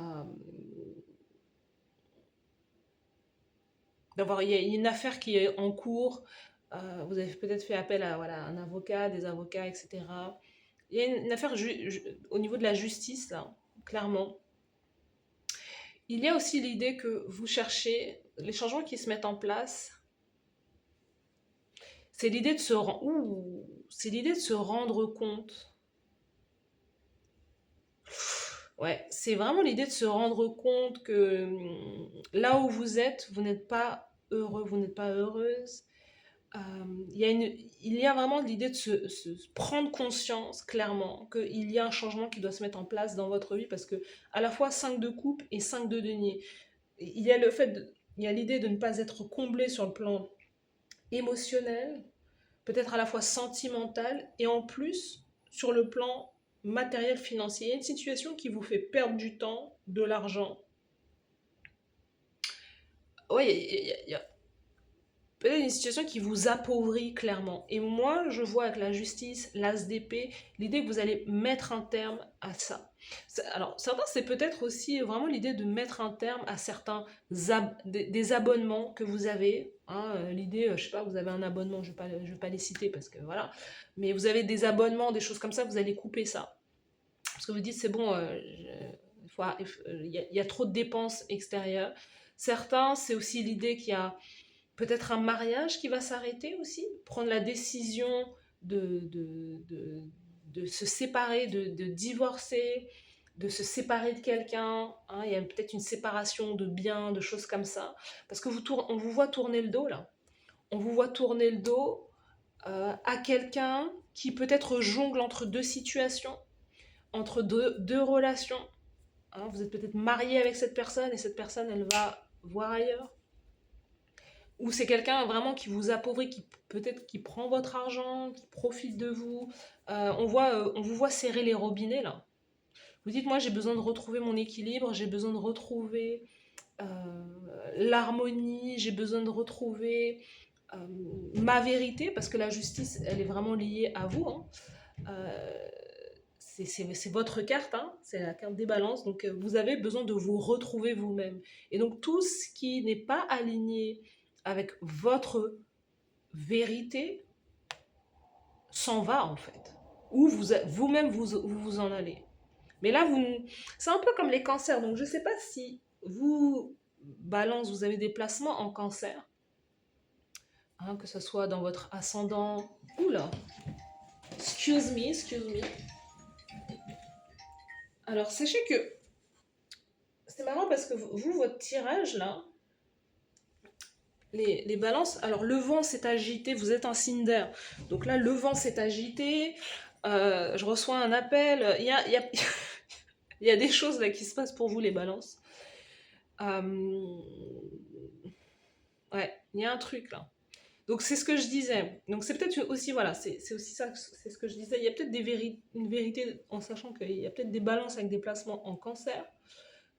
y a une affaire qui est en cours, vous avez peut-être fait appel à voilà, un avocat, des avocats, etc. Il y a une affaire au niveau de la justice, là, clairement. Il y a aussi l'idée que vous cherchez, les changements qui se mettent en place, c'est l'idée de se rendre compte. Ouais, c'est vraiment l'idée de se rendre compte que là où vous êtes, vous n'êtes pas heureux, vous n'êtes pas heureuse. Il y a vraiment l'idée de se prendre conscience clairement qu'il y a un changement qui doit se mettre en place dans votre vie parce que à la fois 5 de coupe et 5 de denier. Il y a il y a l'idée de ne pas être comblé sur le plan émotionnel, peut-être à la fois sentimental et en plus sur le plan matériel financier. Il y a une situation qui vous fait perdre du temps, de l'argent. Oui, il y a peut-être une situation qui vous appauvrit clairement. Et moi, je vois avec la justice, l'as d'épée, l'idée que vous allez mettre un terme à ça. Alors, certains, c'est peut-être aussi vraiment l'idée de mettre un terme à certains des abonnements que vous avez. Hein, l'idée, je sais pas, vous avez un abonnement, je vais pas les citer parce que voilà, mais vous avez des abonnements, des choses comme ça, vous allez couper ça. Parce que vous dites, c'est bon, il y a trop de dépenses extérieures. Certains, c'est aussi l'idée qu'il y a peut-être un mariage qui va s'arrêter aussi, prendre la décision de se séparer, de divorcer, de se séparer de quelqu'un. Hein, il y a peut-être une séparation de biens, de choses comme ça. Parce que on vous voit tourner le dos là. On vous voit tourner le dos à quelqu'un qui peut-être jongle entre deux situations, entre deux relations. Hein, vous êtes peut-être marié avec cette personne et cette personne, elle va voir ailleurs. Ou c'est quelqu'un vraiment qui vous appauvrit, qui peut-être qui prend votre argent, qui profite de vous. On vous voit serrer les robinets là. Vous dites, moi j'ai besoin de retrouver mon équilibre, j'ai besoin de retrouver euh, l'harmonie, j'ai besoin de retrouver ma vérité, parce que la justice, elle est vraiment liée à vous. Hein. C'est votre carte, hein, c'est la carte des balances, donc vous avez besoin de vous retrouver vous-même. Et donc tout ce qui n'est pas aligné avec votre vérité s'en va en fait. Ou vous-même vous en allez. Mais là, c'est un peu comme les cancers. Donc je ne sais pas si vous, balance, vous avez des placements en cancer. hein, que ce soit dans votre ascendant. Oula, excuse me, excuse me. Alors, sachez que c'est marrant parce que vous, votre tirage là, les balances, alors le vent s'est agité, vous êtes un signe d'air. Donc là, le vent s'est agité, je reçois un appel, il y a des choses là qui se passent pour vous, les balances. Ouais, il y a un truc là. Donc c'est ce que je disais. Donc c'est peut-être aussi, voilà, c'est aussi ça, c'est ce que je disais. Il y a peut-être une vérité en sachant qu'il y a peut-être des balances avec des placements en cancer.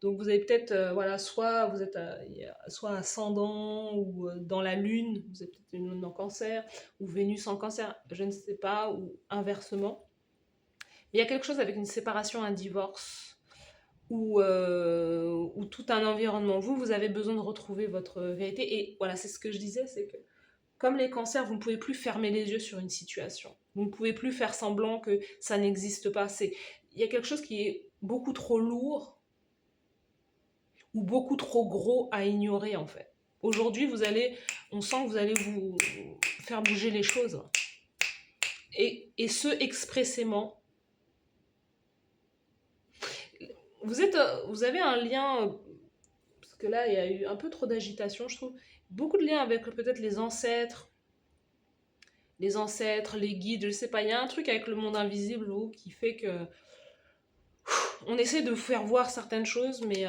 Donc vous avez peut-être, voilà, soit vous êtes soit ascendant ou dans la lune, vous avez peut-être une lune en cancer, ou Vénus en cancer, je ne sais pas, ou inversement. Mais il y a quelque chose avec une séparation, un divorce, ou tout un environnement. Vous avez besoin de retrouver votre vérité. Et voilà, c'est ce que je disais, c'est que comme les cancers, vous ne pouvez plus fermer les yeux sur une situation. Vous ne pouvez plus faire semblant que ça n'existe pas. Il y a quelque chose qui est beaucoup trop lourd ou beaucoup trop gros à ignorer en fait. Aujourd'hui, on sent que vous allez vous faire bouger les choses. Et ce, expressément. Vous avez un lien, parce que là, il y a eu un peu trop d'agitation, je trouve. Beaucoup de liens avec peut-être les ancêtres, les guides, je sais pas. Il y a un truc avec le monde invisible qui fait que on essaie de vous faire voir certaines choses, mais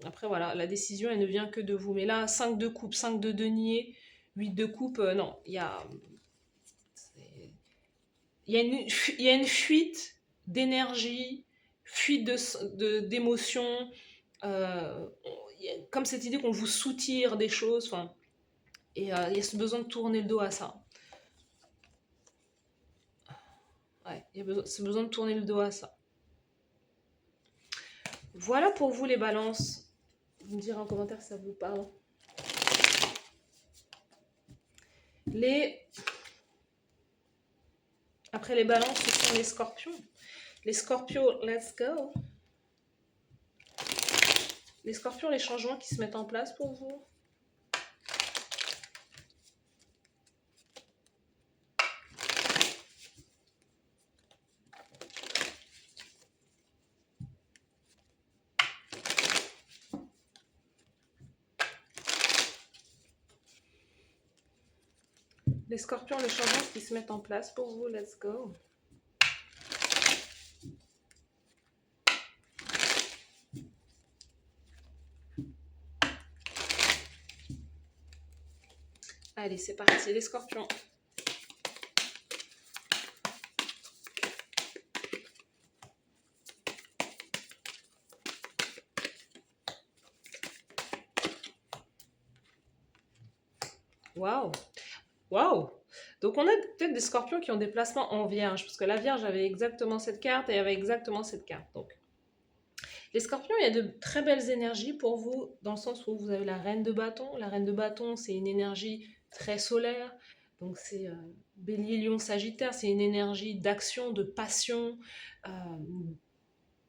après, voilà, la décision, elle ne vient que de vous. Mais là, 5 de coupe, 5 de denier, 8 de coupe, non, il y a une fuite d'énergie, fuite d'émotions, comme cette idée qu'on vous soutire des choses, enfin, et il y a ce besoin de tourner le dos à ça. Ouais, il y a ce besoin de tourner le dos à ça. Voilà pour vous les balances. Vous me direz en commentaire si ça vous parle. Après les balances, ce sont les scorpions. Les scorpions, let's go. Les scorpions, les changements qui se mettent en place pour vous. Les scorpions, les changements qui se mettent en place pour vous, let's go. Allez, c'est parti, les scorpions. Waouh! Waouh! Donc on a peut-être des scorpions qui ont des placements en vierge, parce que la vierge avait exactement cette carte et avait exactement cette carte. Donc les scorpions, il y a de très belles énergies pour vous, dans le sens où vous avez la reine de bâton. La reine de bâton, c'est une énergie très solaire. Donc c'est Bélier, Lion, Sagittaire, c'est une énergie d'action, de passion, euh,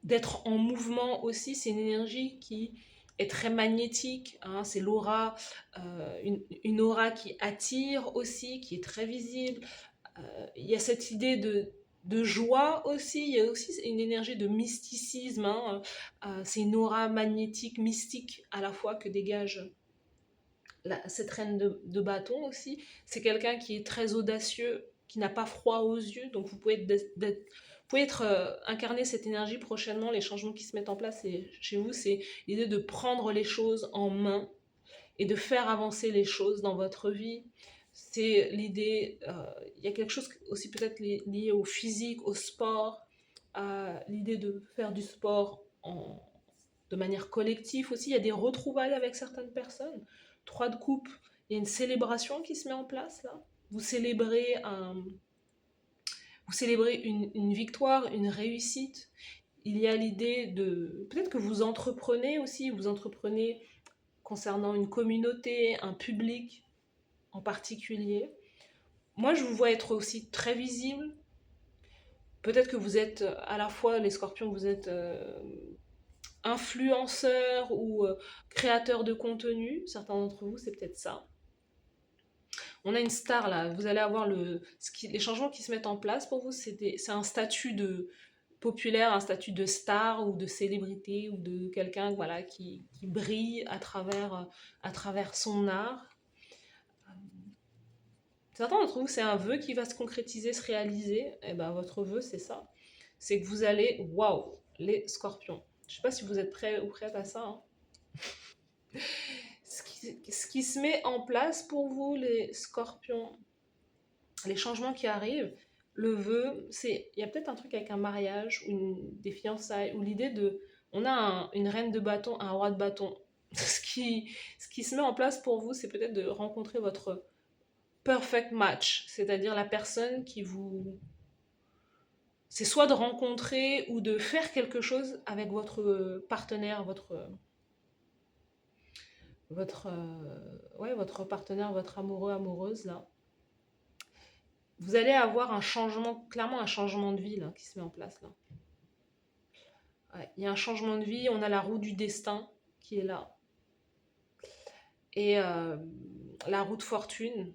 d'être en mouvement aussi. C'est une énergie qui est très magnétique, hein, c'est l'aura, une aura qui attire aussi, qui est très visible. Il y a cette idée de joie aussi, il y a aussi une énergie de mysticisme, hein, c'est une aura magnétique, mystique à la fois que dégage cette reine de bâton aussi. C'est quelqu'un qui est très audacieux, qui n'a pas froid aux yeux, donc vous pouvez incarner cette énergie prochainement. Les changements qui se mettent en place chez vous, c'est l'idée de prendre les choses en main et de faire avancer les choses dans votre vie. C'est l'idée, il y a quelque chose aussi peut-être lié au physique, au sport, à l'idée de faire du sport de manière collective aussi. Il y a des retrouvailles avec certaines personnes. 3 de coupe, il y a une célébration qui se met en place là. Vous célébrez une victoire, une réussite. Il y a l'idée de... Peut-être que vous entreprenez aussi, vous entreprenez concernant une communauté, un public en particulier. Moi, je vous vois être aussi très visible. Peut-être que vous êtes à la fois, les scorpions, vous êtes influenceurs ou créateurs de contenu. Certains d'entre vous, c'est peut-être ça. On a une star là, vous allez avoir les changements qui se mettent en place pour vous, c'est un statut de populaire, un statut de star ou de célébrité ou de quelqu'un voilà, qui brille à travers son art. Certains d'entre vous, c'est un vœu qui va se concrétiser, se réaliser. Et ben, votre vœu, c'est ça. C'est que vous allez, waouh, les scorpions. Je sais pas si vous êtes prêts ou prêtes à ça. Hein. Ce qui se met en place pour vous, les scorpions, les changements qui arrivent, le vœu, il y a peut-être un truc avec un mariage ou des fiançailles ou l'idée de, on a une reine de bâton, un roi de bâton. Ce qui se met en place pour vous, c'est peut-être de rencontrer votre perfect match, c'est-à-dire la personne qui vous... C'est soit de rencontrer ou de faire quelque chose avec votre partenaire, votre partenaire, votre amoureux, amoureuse, là. Vous allez avoir un changement, clairement un changement de vie là, qui se met en place là. Ouais, il y a un changement de vie, on a la roue du destin qui est là. Et la roue de fortune,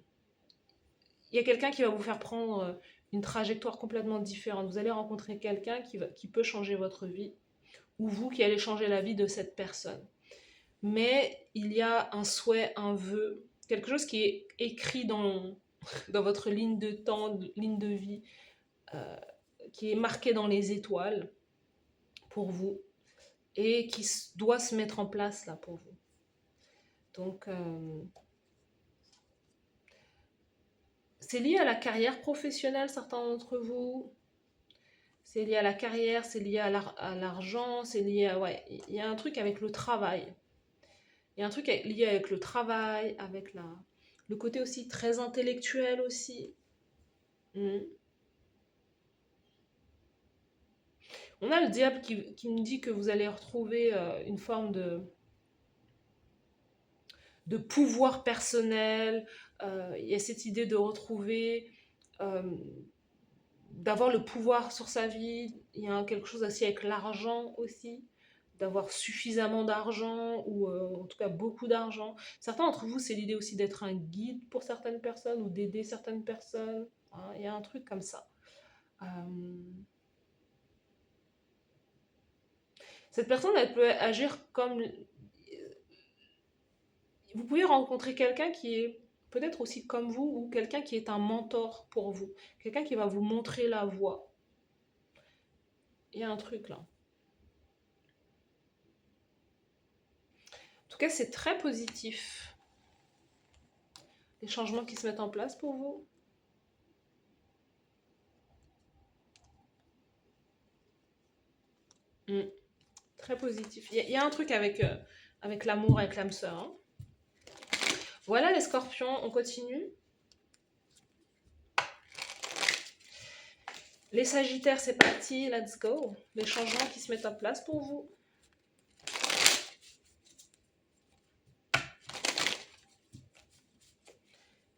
il y a quelqu'un qui va vous faire prendre une trajectoire complètement différente. Vous allez rencontrer quelqu'un qui peut changer votre vie, ou vous qui allez changer la vie de cette personne. Mais il y a un souhait, un vœu, quelque chose qui est écrit dans votre ligne de temps, ligne de vie, qui est marqué dans les étoiles pour vous et qui doit se mettre en place là pour vous. Donc, c'est lié à la carrière professionnelle, certains d'entre vous. C'est lié à la carrière, c'est lié à l'argent, c'est lié à... Ouais, il y a un truc avec le travail. Il y a un truc lié avec le travail, avec le côté aussi très intellectuel aussi. On a le diable qui me dit que vous allez retrouver une forme de pouvoir personnel. Il y a cette idée de retrouver, d'avoir le pouvoir sur sa vie. Il y a quelque chose aussi avec l'argent aussi, d'avoir suffisamment d'argent ou en tout cas beaucoup d'argent. Certains d'entre vous, c'est l'idée aussi d'être un guide pour certaines personnes ou d'aider certaines personnes. Hein, il y a un truc comme ça. Cette personne, elle peut agir comme... Vous pouvez rencontrer quelqu'un qui est peut-être aussi comme vous ou quelqu'un qui est un mentor pour vous. Quelqu'un qui va vous montrer la voie. Il y a un truc là. En tout cas, c'est très positif. Les changements qui se mettent en place pour vous. Très positif. Il y a un truc avec l'amour, avec l'âme sœur. Hein. Voilà les scorpions, on continue. Les sagittaires, c'est parti, let's go. Les changements qui se mettent en place pour vous.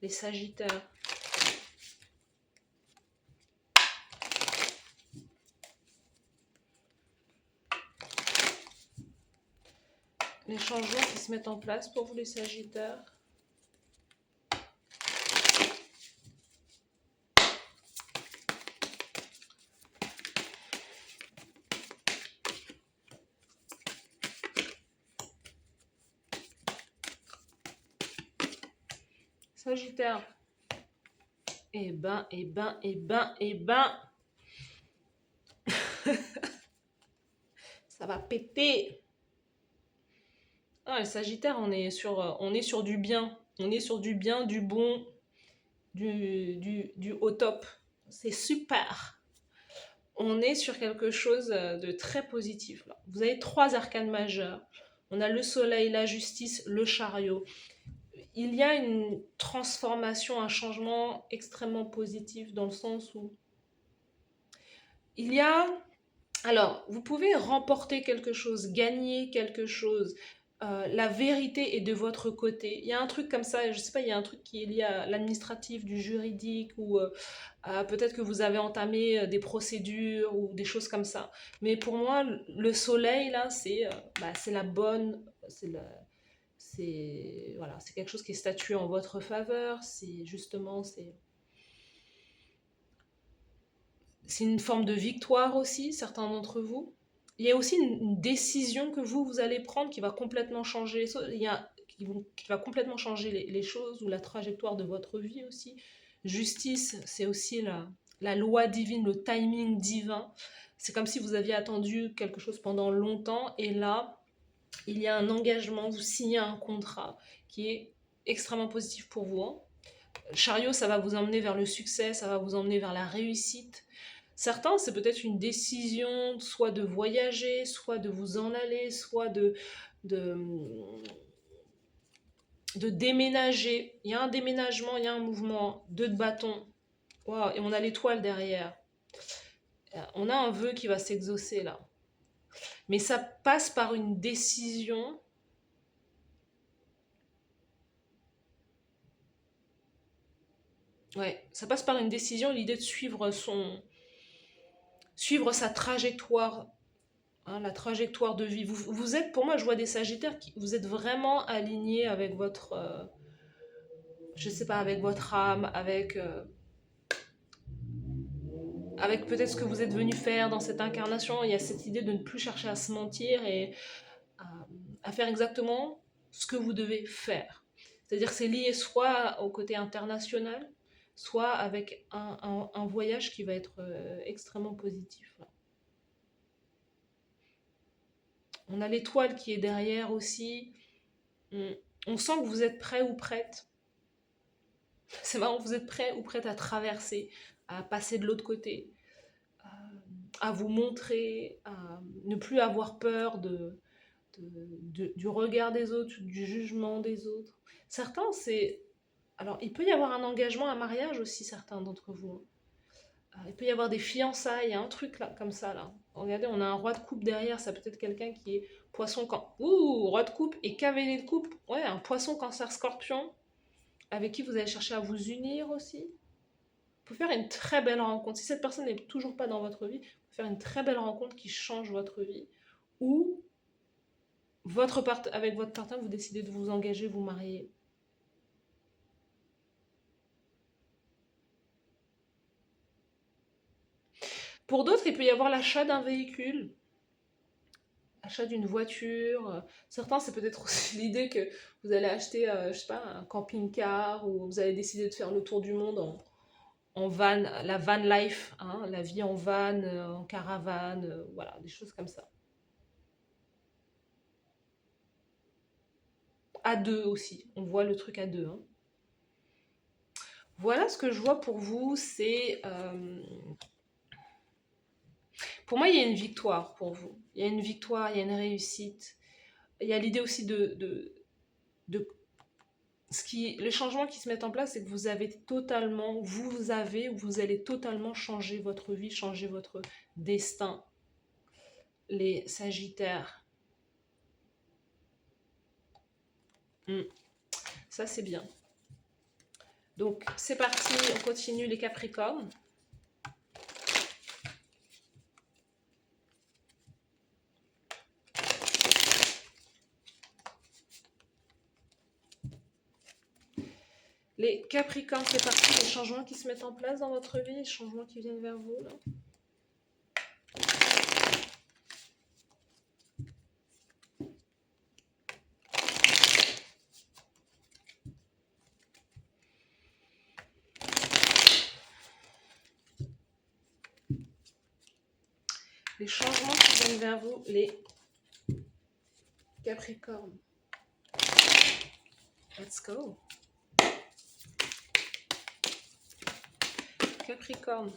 Les sagittaires. Les changements qui se mettent en place pour vous les sagittaires. Sagittaire. Eh ben. Ça va péter. Ah, les Sagittaires, on est sur du bien. On est sur du bien, du bon, du au top. C'est super. On est sur quelque chose de très positif. Là. Vous avez 3 arcanes majeures. On a le soleil, la justice, le chariot. Il y a une transformation, un changement extrêmement positif dans le sens où il y a... Alors, vous pouvez remporter quelque chose, gagner quelque chose. La vérité est de votre côté. Il y a un truc comme ça, je sais pas, il y a un truc qui est lié à l'administratif, du juridique, ou peut-être que vous avez entamé des procédures ou des choses comme ça. Mais pour moi, le soleil, là, c'est la bonne... C'est voilà, c'est quelque chose qui est statué en votre faveur. C'est justement, c'est une forme de victoire aussi, certains d'entre vous. Il y a aussi une décision que vous allez prendre qui va complètement changer les choses. Qui va complètement changer les choses ou la trajectoire de votre vie aussi. Justice, c'est aussi la loi divine, le timing divin. C'est comme si vous aviez attendu quelque chose pendant longtemps et là, il y a un engagement, vous signez un contrat qui est extrêmement positif pour vous, hein. Chariot, ça va vous emmener vers le succès, ça va vous emmener vers la réussite. Certains, c'est peut-être une décision, soit de voyager, soit de vous en aller, soit de, de déménager. Il y a un déménagement, il y a un mouvement, 2 de bâton. Wow, et on a l'étoile derrière. On a un vœu qui va s'exaucer là. Mais ça passe par une décision. Ouais, ça passe par une décision, l'idée de suivre sa trajectoire, hein, la trajectoire de vie. Vous êtes, pour moi, je vois des Sagittaires vous êtes vraiment alignés avec votre, je sais pas, avec votre âme, avec peut-être ce que vous êtes venu faire dans cette incarnation. Il y a cette idée de ne plus chercher à se mentir et à, à faire exactement ce que vous devez faire. C'est-à-dire que c'est lié soit au côté international, soit avec un voyage qui va être extrêmement positif. On a l'étoile qui est derrière aussi. On sent que vous êtes prêt ou prête. C'est marrant, vous êtes prêt ou prête à traverser, à passer de l'autre côté, à vous montrer, à ne plus avoir peur du regard des autres, du jugement des autres. Certains, c'est... Alors, il peut y avoir un engagement, un mariage aussi, certains d'entre vous. Il peut y avoir des fiançailles, il y a un truc là, comme ça, là. Regardez, on a un roi de coupe derrière, ça peut être quelqu'un qui est poisson cancer. Ouh, roi de coupe et cavalier de coupe. Ouais, un poisson cancer scorpion, avec qui vous allez chercher à vous unir aussi. Vous pouvez faire une très belle rencontre. Si cette personne n'est toujours pas dans votre vie, vous pouvez faire une très belle rencontre qui change votre vie. Ou avec votre partenaire, vous décidez de vous engager, vous marier. Pour d'autres, il peut y avoir l'achat d'un véhicule, achat d'une voiture. Certains, c'est peut-être aussi l'idée que vous allez acheter, je sais pas, un camping-car ou vous allez décider de faire le tour du monde en van, la van life, hein, la vie en van, en caravane, voilà, des choses comme ça. À deux aussi, on voit le truc à deux, hein. Voilà ce que je vois pour vous, c'est... pour moi, il y a une victoire pour vous. Il y a une victoire, il y a une réussite. Il y a l'idée aussi de les changements qui se mettent en place, c'est que vous allez totalement changer votre vie, changer votre destin. Les Sagittaires. Ça, c'est bien. Donc, c'est parti, on continue les Capricornes. Les Capricornes, c'est parti, les changements qui se mettent en place dans votre vie, les changements qui viennent vers vous, là. Les changements qui viennent vers vous, les Capricornes. Let's go. Capricorne.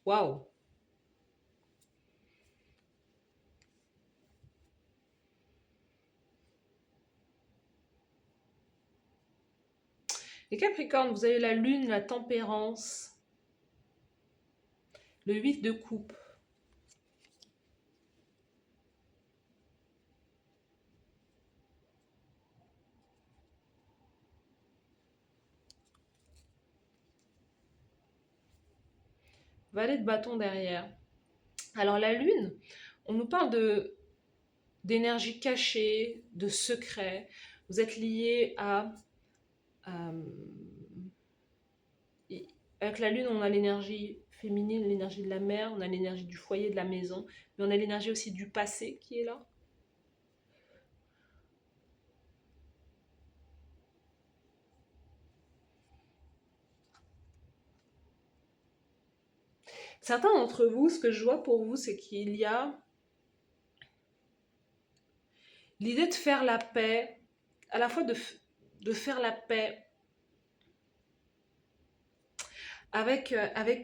Waouh. Les Capricornes, vous avez la lune, la tempérance, le 8 de coupe. valet de bâton derrière. Alors la lune, on nous parle d'énergie cachée, de secret. Vous êtes lié à... euh, avec la lune, on a l'énergie féminine, l'énergie de la mère, on a l'énergie du foyer, de la maison, mais on a l'énergie aussi du passé qui est là. Certains d'entre vous, ce que je vois pour vous, c'est qu'il y a l'idée de faire la paix, à la fois de faire la paix avec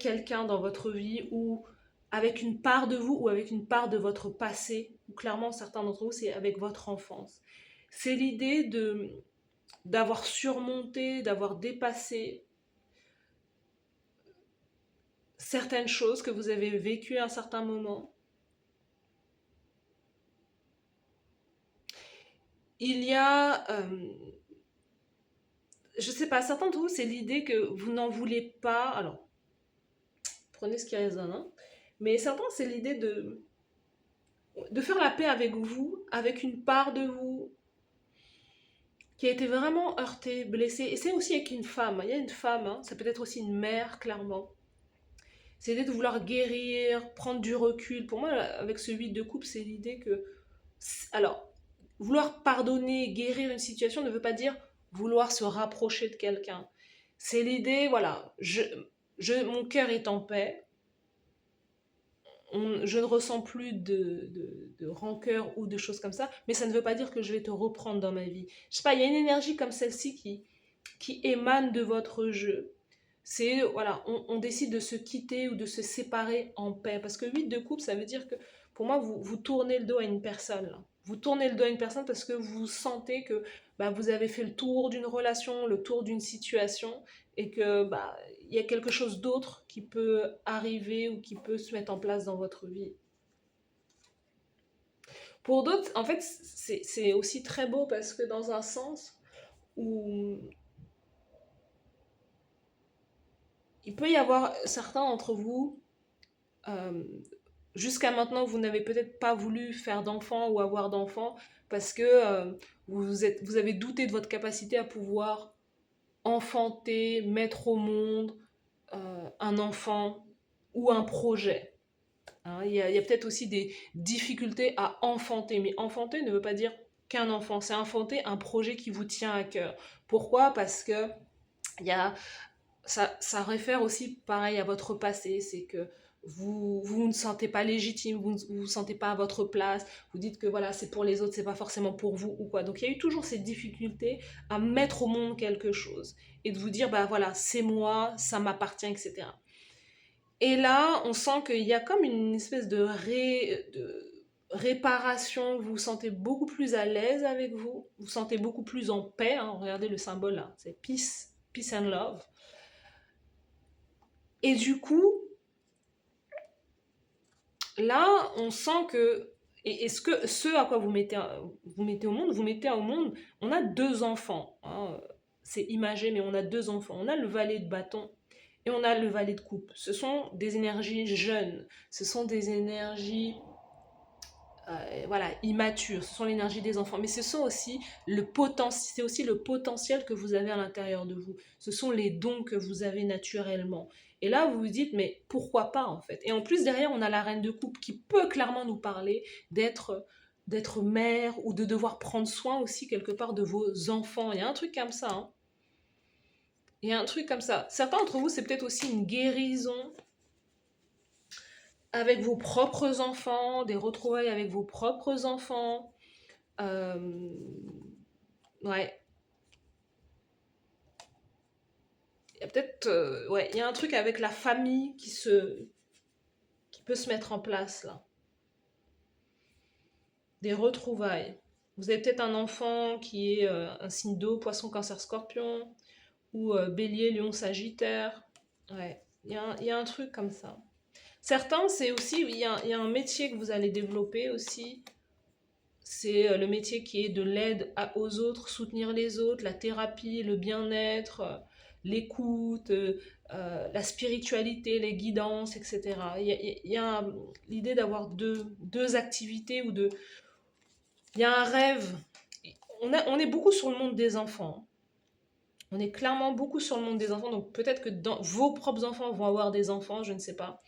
quelqu'un dans votre vie ou avec une part de vous ou avec une part de votre passé, ou clairement certains d'entre vous, c'est avec votre enfance. C'est l'idée d'avoir surmonté, d'avoir dépassé certaines choses que vous avez vécues à un certain moment. Il y a, je sais pas, certains d'entre vous, c'est l'idée que vous n'en voulez pas. Alors, prenez ce qui résonne, hein. Mais certains, c'est l'idée de faire la paix avec vous, avec une part de vous qui a été vraiment heurtée, blessée. Et c'est aussi avec une femme. Il y a une femme, hein, ça peut être aussi une mère, clairement. C'est l'idée de vouloir guérir, prendre du recul. Pour moi, avec ce 8 de coupe, c'est l'idée que... Alors, vouloir pardonner, guérir une situation ne veut pas dire vouloir se rapprocher de quelqu'un. C'est l'idée, voilà, mon cœur est en paix, je ne ressens plus de rancœur ou de choses comme ça, mais ça ne veut pas dire que je vais te reprendre dans ma vie. Je sais pas, il y a une énergie comme celle-ci qui émane de votre jeu. C'est, voilà, on décide de se quitter ou de se séparer en paix. Parce que 8 de coupe, ça veut dire que, pour moi, vous tournez le dos à une personne, là. Vous tournez le dos à une personne parce que vous sentez que bah, vous avez fait le tour d'une relation, le tour d'une situation, et que bah, il y a quelque chose d'autre qui peut arriver ou qui peut se mettre en place dans votre vie. Pour d'autres, en fait, c'est aussi très beau parce que dans un sens où il peut y avoir certains d'entre vous, euh, jusqu'à maintenant, vous n'avez peut-être pas voulu faire d'enfants ou avoir d'enfants parce que vous avez douté de votre capacité à pouvoir enfanter, mettre au monde un enfant ou un projet. Hein, il y a peut-être aussi des difficultés à enfanter, mais enfanter ne veut pas dire qu'un enfant, c'est enfanter un projet qui vous tient à cœur. Pourquoi? Parce que il y a, ça réfère aussi pareil à votre passé, c'est que vous ne sentez pas légitime, vous ne vous sentez pas à votre place, vous dites que voilà, c'est pour les autres, c'est pas forcément pour vous ou quoi. Donc il y a eu toujours cette difficulté à mettre au monde quelque chose et de vous dire, bah voilà, c'est moi, ça m'appartient, etc. Et là, on sent qu'il y a comme une espèce de réparation, vous vous sentez beaucoup plus à l'aise avec vous, vous sentez beaucoup plus en paix, hein. Regardez le symbole là, c'est peace, peace and love. Et du coup, là, on sent que, et ce à quoi vous mettez au monde, on a deux enfants, hein. C'est imagé, mais on a deux enfants. On a le valet de bâton et on a le valet de coupe. Ce sont des énergies jeunes, ce sont des énergies voilà, immatures, ce sont l'énergie des enfants, mais ce sont aussi c'est aussi le potentiel que vous avez à l'intérieur de vous. Ce sont les dons que vous avez naturellement. Et là, vous vous dites, mais pourquoi pas en fait? Et en plus, derrière, on a la reine de coupe qui peut clairement nous parler d'être mère ou de devoir prendre soin aussi quelque part de vos enfants. Il y a un truc comme ça, hein. Il y a un truc comme ça. Certains d'entre vous, c'est peut-être aussi une guérison avec vos propres enfants, des retrouvailles avec vos propres enfants. Euh, ouais. Il y a peut-être. Ouais, il y a un truc avec la famille qui peut se mettre en place là. Des retrouvailles. Vous avez peut-être un enfant qui est un signe d'eau, poisson, cancer, scorpion, ou bélier, lion, sagittaire. Ouais, il y a un truc comme ça. Certains, c'est aussi, il y a un métier que vous allez développer aussi. C'est le métier qui est de l'aide aux autres, soutenir les autres, la thérapie, le bien-être, l'écoute, la spiritualité, les guidances, etc. Il y a l'idée d'avoir deux activités ou de... Il y a un rêve. On est beaucoup sur le monde des enfants. On est clairement beaucoup sur le monde des enfants. Donc peut-être que vos propres enfants vont avoir des enfants, je ne sais pas.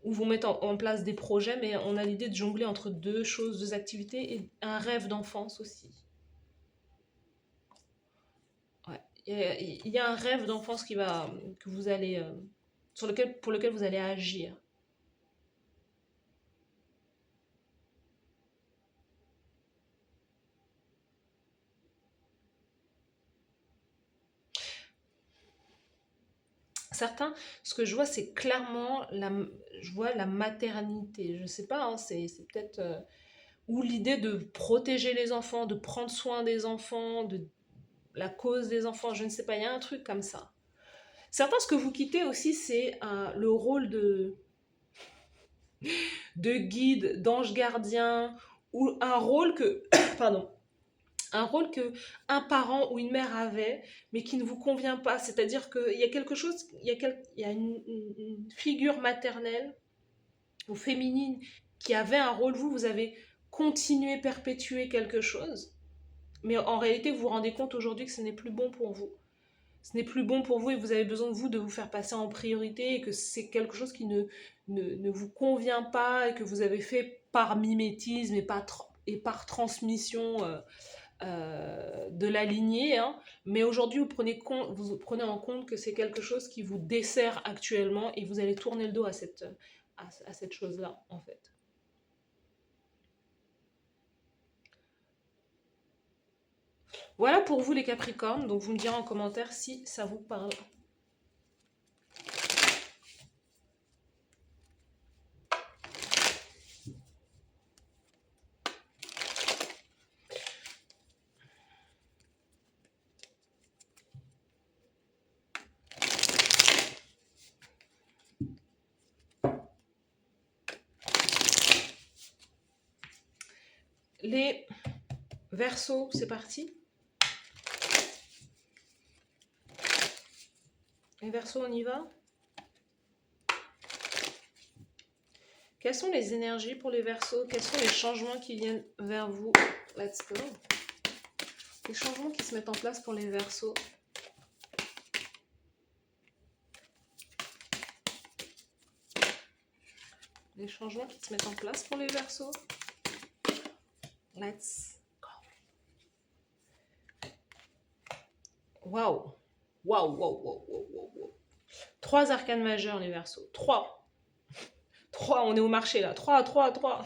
Ou vont mettre en place des projets, mais on a l'idée de jongler entre deux choses, deux activités et un rêve d'enfance aussi. Ouais. Il y a un rêve d'enfance que vous allez, pour lequel vous allez agir. Certains, ce que je vois, c'est clairement je vois la maternité. Je sais pas, hein, c'est peut-être ou l'idée de protéger les enfants, de prendre soin des enfants, de la cause des enfants. Je ne sais pas, il y a un truc comme ça. Certains, ce que vous quittez aussi, c'est le rôle de guide, d'ange gardien, ou un rôle que, pardon, un rôle que un parent ou une mère avait, mais qui ne vous convient pas. C'est-à-dire qu'il y a quelque chose, il y a une figure maternelle ou féminine qui avait un rôle, vous avez continué, perpétué quelque chose, mais en réalité, vous vous rendez compte aujourd'hui que ce n'est plus bon pour vous. Ce n'est plus bon pour vous et vous avez besoin de vous faire passer en priorité et que c'est quelque chose qui ne vous convient pas et que vous avez fait par mimétisme et par transmission de la lignée, hein. Mais aujourd'hui, vous prenez en compte que c'est quelque chose qui vous dessert actuellement et vous allez tourner le dos à cette chose-là, en fait. Voilà pour vous les Capricornes, donc vous me direz en commentaire si ça vous parle. Les Verseaux, c'est parti. Les Verseaux, on y va. Quelles sont les énergies pour les Verseaux? Quels sont les changements qui viennent vers vous? Let's go. Les changements qui se mettent en place pour les Verseaux. Les changements qui se mettent en place pour les Verseaux. Let's go. Waouh. Waouh, waouh, waouh, waouh, waouh. 3 arcanes majeurs, les Verseaux. 3. 3, on est au marché là. 3, 3, 3.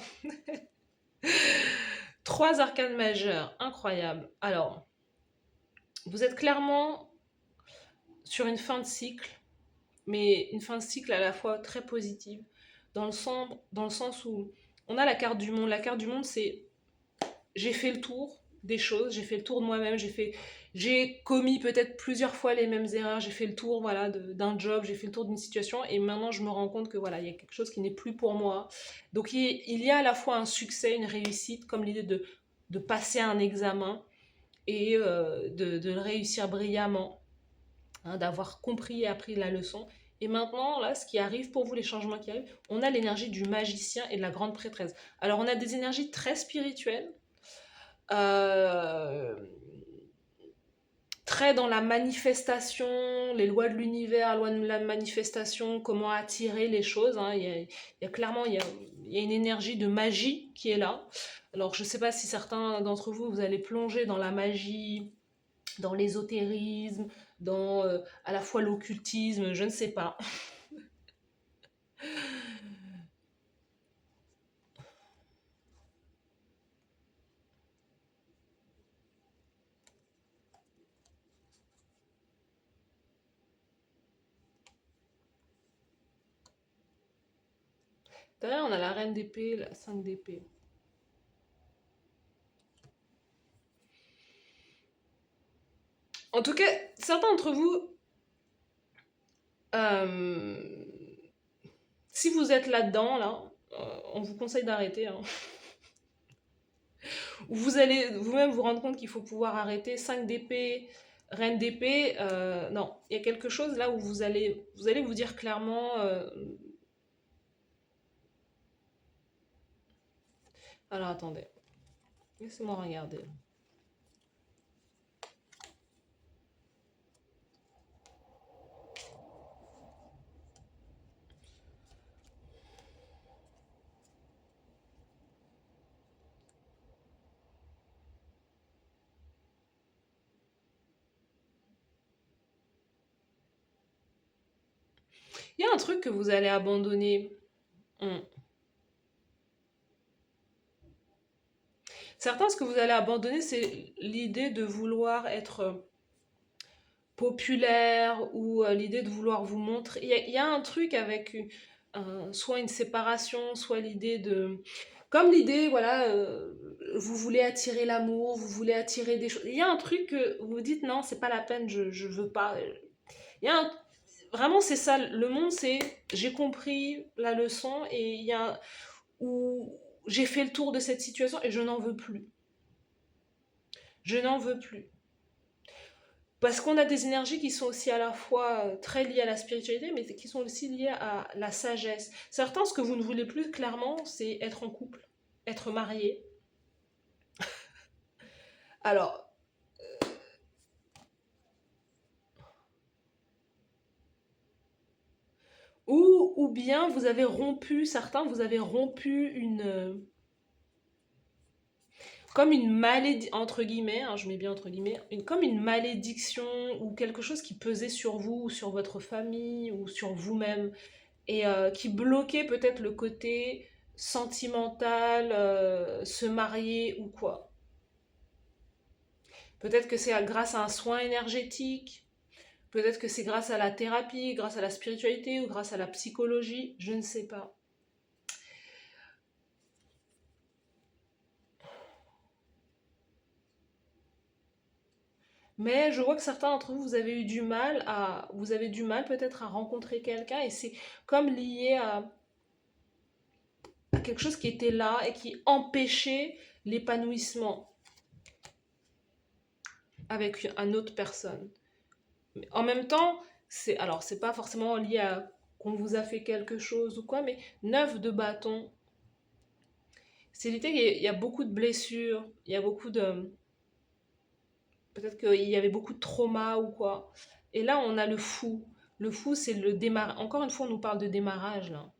3 arcanes majeurs, incroyable. Alors, vous êtes clairement sur une fin de cycle, mais une fin de cycle à la fois très positive, dans le sens où on a la carte du monde. La carte du monde, c'est j'ai fait le tour des choses, j'ai fait le tour de moi-même, j'ai commis peut-être plusieurs fois les mêmes erreurs, j'ai fait le tour voilà, d'un job, j'ai fait le tour d'une situation, et maintenant je me rends compte que voilà, il y a quelque chose qui n'est plus pour moi. Donc il y a à la fois un succès, une réussite, comme l'idée de passer un examen et de le réussir brillamment, hein, d'avoir compris et appris la leçon. Et maintenant, là, ce qui arrive pour vous, les changements qui arrivent, on a l'énergie du magicien et de la grande prêtresse. Alors, on a des énergies très spirituelles, euh, très dans la manifestation, les lois de l'univers, la loi de la manifestation, comment attirer les choses, hein. Il y a clairement il y a une énergie de magie qui est là. Alors, je ne sais pas si certains d'entre vous, vous allez plonger dans la magie, dans l'ésotérisme, dans à la fois l'occultisme, je ne sais pas. Derrière, on a la reine d'épée, la 5 d'épée. En tout cas, certains d'entre vous, euh, si vous êtes là-dedans, là, on vous conseille d'arrêter, hein. Vous allez vous-même vous rendre compte qu'il faut pouvoir arrêter. 5 d'épée, Reine d'épée, non, il y a quelque chose là où vous allez vous dire clairement. Alors attendez, laissez-moi regarder. Il y a un truc que vous allez abandonner. Hmm. Certains, ce que vous allez abandonner, c'est l'idée de vouloir être populaire ou l'idée de vouloir vous montrer. Il y a un truc avec soit une séparation, soit l'idée de... Comme l'idée, voilà, vous voulez attirer l'amour, vous voulez attirer des choses. Il y a un truc que vous vous dites, non, c'est pas la peine, je veux pas. Il y a vraiment, c'est ça, le monde, c'est j'ai compris la leçon et il y a où j'ai fait le tour de cette situation et je n'en veux plus. Je n'en veux plus. Parce qu'on a des énergies qui sont aussi à la fois très liées à la spiritualité, mais qui sont aussi liées à la sagesse. Certains, ce que vous ne voulez plus clairement, c'est être en couple, être marié. Alors, ou bien vous avez rompu, certains, vous avez rompu comme une malédiction, entre guillemets, hein, je mets bien entre guillemets, comme une malédiction ou quelque chose qui pesait sur vous, ou sur votre famille, ou sur vous-même, et qui bloquait peut-être le côté sentimental, se marier ou quoi. Peut-être que c'est grâce à un soin énergétique, peut-être que c'est grâce à la thérapie, grâce à la spiritualité ou grâce à la psychologie, je ne sais pas. Mais je vois que certains d'entre vous, vous avez du mal peut-être à rencontrer quelqu'un et c'est comme lié à quelque chose qui était là et qui empêchait l'épanouissement avec une autre personne. Mais en même temps, c'est pas forcément lié à qu'on vous a fait quelque chose ou quoi, mais 9 de bâton, c'est l'idée qu'il y a beaucoup de blessures, il y a beaucoup de... Peut-être qu'il y avait beaucoup de trauma ou quoi. Et là, on a le fou. Le fou, c'est le démarrage. Encore une fois, on nous parle de démarrage, là.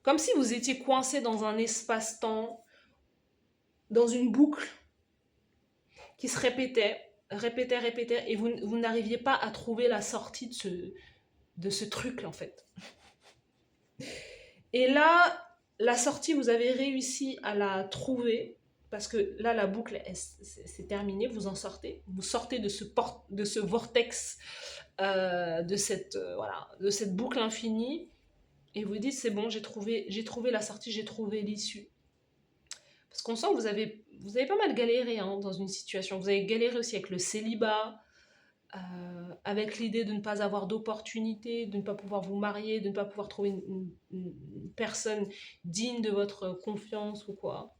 Comme si vous étiez coincé dans un espace-temps, dans une boucle qui se répétait, et vous n'arriviez pas à trouver la sortie de ce truc, en fait. Et là, la sortie, vous avez réussi à la trouver, parce que là, la boucle, c'est terminé, vous en sortez. Vous sortez de ce vortex, voilà, de cette boucle infinie, et vous dites, c'est bon, j'ai trouvé la sortie, j'ai trouvé l'issue. Parce qu'on sent que vous avez pas mal galéré hein, dans une situation. Vous avez galéré aussi avec le célibat, avec l'idée de ne pas avoir d'opportunité, de ne pas pouvoir vous marier, de ne pas pouvoir trouver une personne digne de votre confiance ou quoi.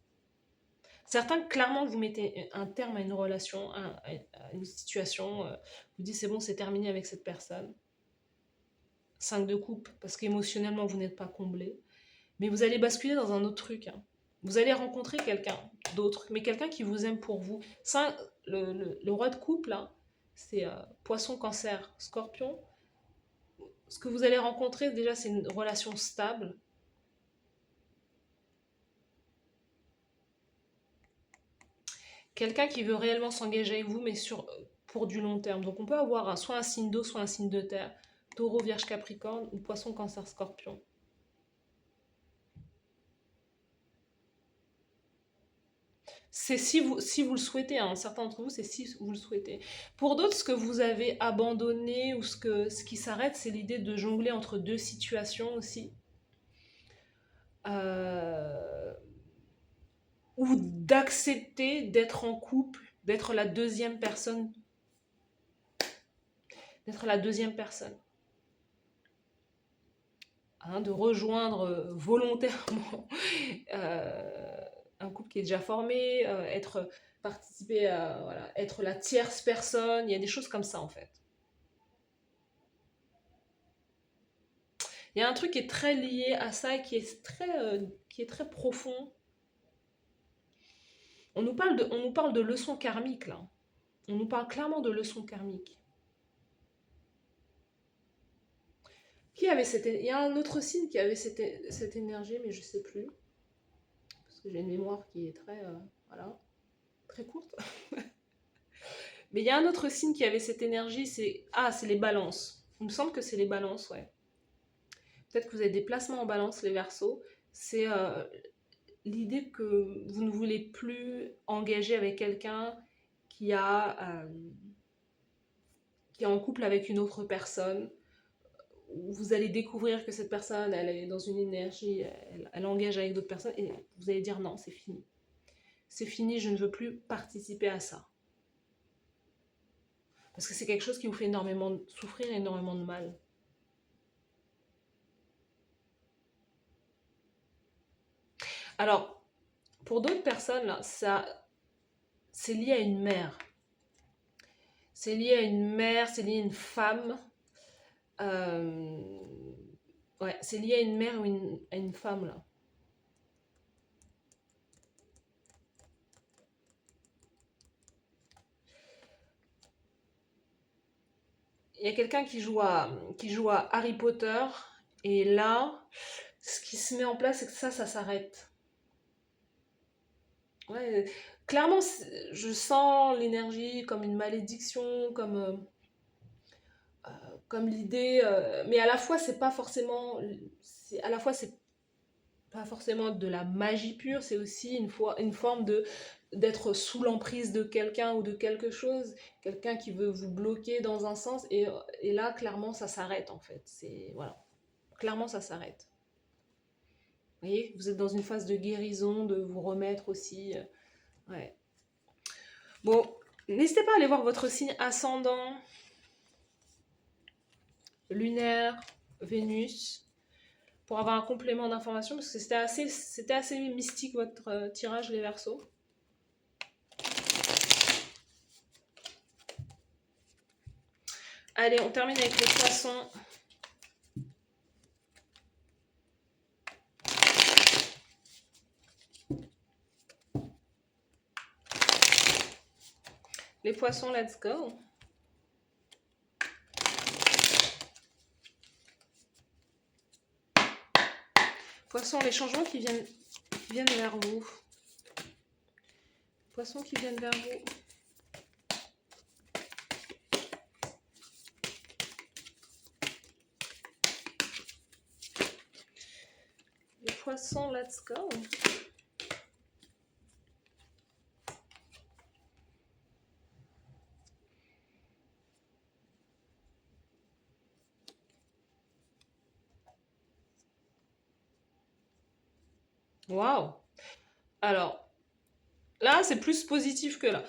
Certains, clairement, vous mettez un terme à une relation, à une situation, vous dites c'est bon, c'est terminé avec cette personne. 5 de coupe, parce qu'émotionnellement, vous n'êtes pas comblé. Mais vous allez basculer dans un autre truc. Hein. Vous allez rencontrer quelqu'un d'autre, mais quelqu'un qui vous aime pour vous. Ça, le roi de coupe, là, c'est poisson, cancer, scorpion. Ce que vous allez rencontrer, déjà, c'est une relation stable. Quelqu'un qui veut réellement s'engager avec vous, mais pour du long terme. Donc on peut avoir soit un signe d'eau, soit un signe de terre. Taureau, Vierge, Capricorne, ou poisson, cancer, scorpion. C'est si vous le souhaitez, hein. Certains d'entre vous, c'est si vous le souhaitez. Pour d'autres, ce que vous avez abandonné ou ce qui s'arrête, c'est l'idée de jongler entre deux situations aussi. Euh, ou d'accepter d'être en couple, d'être la deuxième personne. Hein, de rejoindre volontairement un couple qui est déjà formé, participer à, voilà, être la tierce personne, il y a des choses comme ça en fait. Il y a un truc qui est très lié à ça et qui est très profond. On nous parle de leçons karmiques là. On nous parle clairement de leçons karmiques. Il y a un autre signe qui avait cette énergie, mais je ne sais plus. Parce que j'ai une mémoire qui est voilà, très courte. Mais il y a un autre signe qui avait cette énergie, c'est les balances. Il me semble que c'est les balances, ouais. Peut-être que vous avez des placements en balance, les Verseaux. C'est l'idée que vous ne voulez plus engager avec quelqu'un qui a, euh, qui est en couple avec une autre personne. Vous allez découvrir que cette personne, elle est dans une énergie, elle engage avec d'autres personnes, et vous allez dire non, c'est fini. C'est fini, je ne veux plus participer à ça. Parce que c'est quelque chose qui vous fait énormément souffrir, énormément de mal. Alors, pour d'autres personnes, là, c'est lié à une mère. C'est lié à une mère, c'est lié à une femme. Euh, ouais, c'est lié à une mère ou à une femme, là. Il y a quelqu'un qui joue à Harry Potter, et là, ce qui se met en place, c'est que ça s'arrête. Ouais, clairement, je sens l'énergie comme une malédiction, comme l'idée, mais à la fois, à la fois, c'est pas forcément de la magie pure, c'est aussi une forme d'être sous l'emprise de quelqu'un ou de quelque chose, quelqu'un qui veut vous bloquer dans un sens, et là, clairement, ça s'arrête en fait. Voilà, clairement, ça s'arrête. Vous voyez, vous êtes dans une phase de guérison, de vous remettre aussi. Ouais. Bon, n'hésitez pas à aller voir votre signe ascendant, lunaire, Vénus, pour avoir un complément d'information, parce que c'était assez mystique votre tirage, les Verseaux. Allez, on termine avec les Poissons. Les Poissons, let's go. Poissons, les changements qui viennent vers vous. Poissons qui viennent vers vous. Les Poissons, let's go. Waouh. Alors, là, c'est plus positif que là.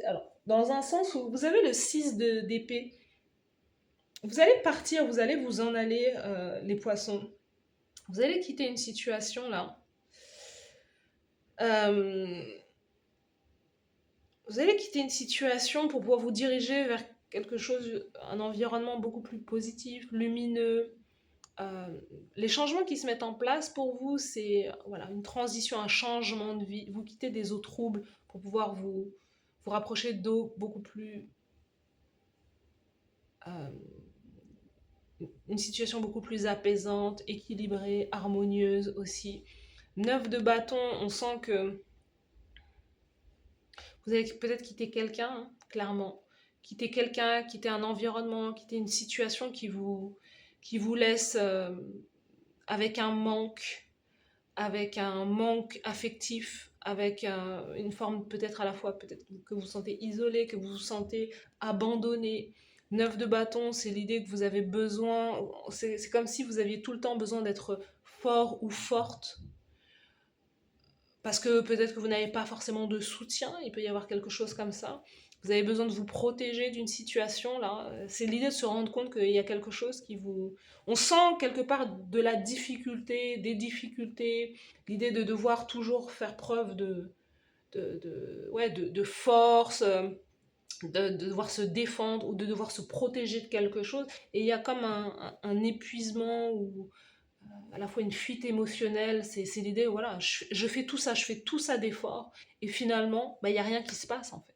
Alors, dans un sens où vous avez le 6 d'épée. Vous allez partir, vous allez vous en aller, les Poissons. Vous allez quitter une situation là. Euh, vous allez quitter une situation pour pouvoir vous diriger vers quelque chose, un environnement beaucoup plus positif, lumineux. Euh, les changements qui se mettent en place pour vous, c'est voilà, une transition, un changement de vie. Vous quittez des eaux troubles pour pouvoir vous rapprocher d'eau beaucoup plus... euh, une situation beaucoup plus apaisante, équilibrée, harmonieuse aussi. 9 de bâton, on sent que vous allez peut-être quitter quelqu'un, hein, clairement. Quitter quelqu'un, quitter un environnement, quitter une situation qui vous laisse avec un manque affectif, avec une forme peut-être à la fois, peut-être que vous vous sentez isolé, que vous vous sentez abandonné. 9 de bâton, c'est l'idée que vous avez besoin, c'est comme si vous aviez tout le temps besoin d'être fort ou forte, parce que peut-être que vous n'avez pas forcément de soutien, il peut y avoir quelque chose comme ça. Vous avez besoin de vous protéger d'une situation, là. C'est l'idée de se rendre compte qu'il y a quelque chose qui vous... On sent quelque part de la difficulté, des difficultés, l'idée de devoir toujours faire preuve ouais, de force, de devoir se défendre ou de devoir se protéger de quelque chose. Et il y a comme un épuisement ou à la fois une fuite émotionnelle. C'est l'idée, voilà, je fais tout ça, je fais tout ça d'effort. Et finalement, bah, il n'y a rien qui se passe en fait.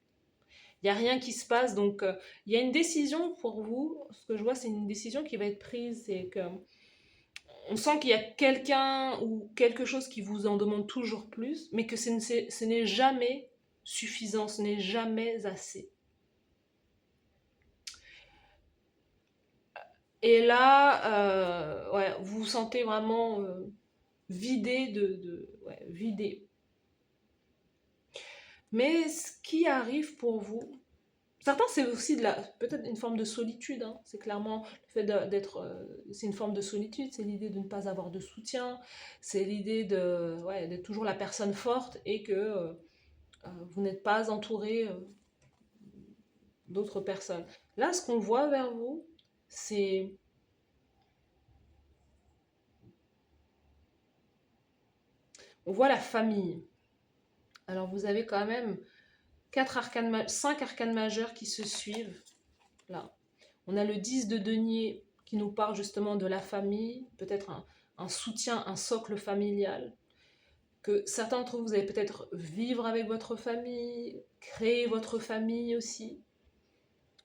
Il n'y a rien qui se passe. Donc, il y a une décision pour vous. Ce que je vois, c'est une décision qui va être prise. C'est que on sent qu'il y a quelqu'un ou quelque chose qui vous en demande toujours plus, mais que ce n'est jamais suffisant, ce n'est jamais assez. Et là, ouais, vous vous sentez vraiment vidé ouais, vidé. Mais ce qui arrive pour vous, certains, c'est aussi peut-être une forme de solitude. Hein. C'est clairement le fait d'être. C'est une forme de solitude. C'est l'idée de ne pas avoir de soutien. C'est l'idée ouais, d'être toujours la personne forte et que vous n'êtes pas entouré d'autres personnes. Là, ce qu'on voit vers vous, c'est. On voit la famille. Alors, vous avez quand même 5 arcanes majeures qui se suivent. Là. On a le 10 de denier qui nous parle justement de la famille, peut-être un soutien, un socle familial, que certains d'entre vous, vous allez peut-être vivre avec votre famille, créer votre famille aussi.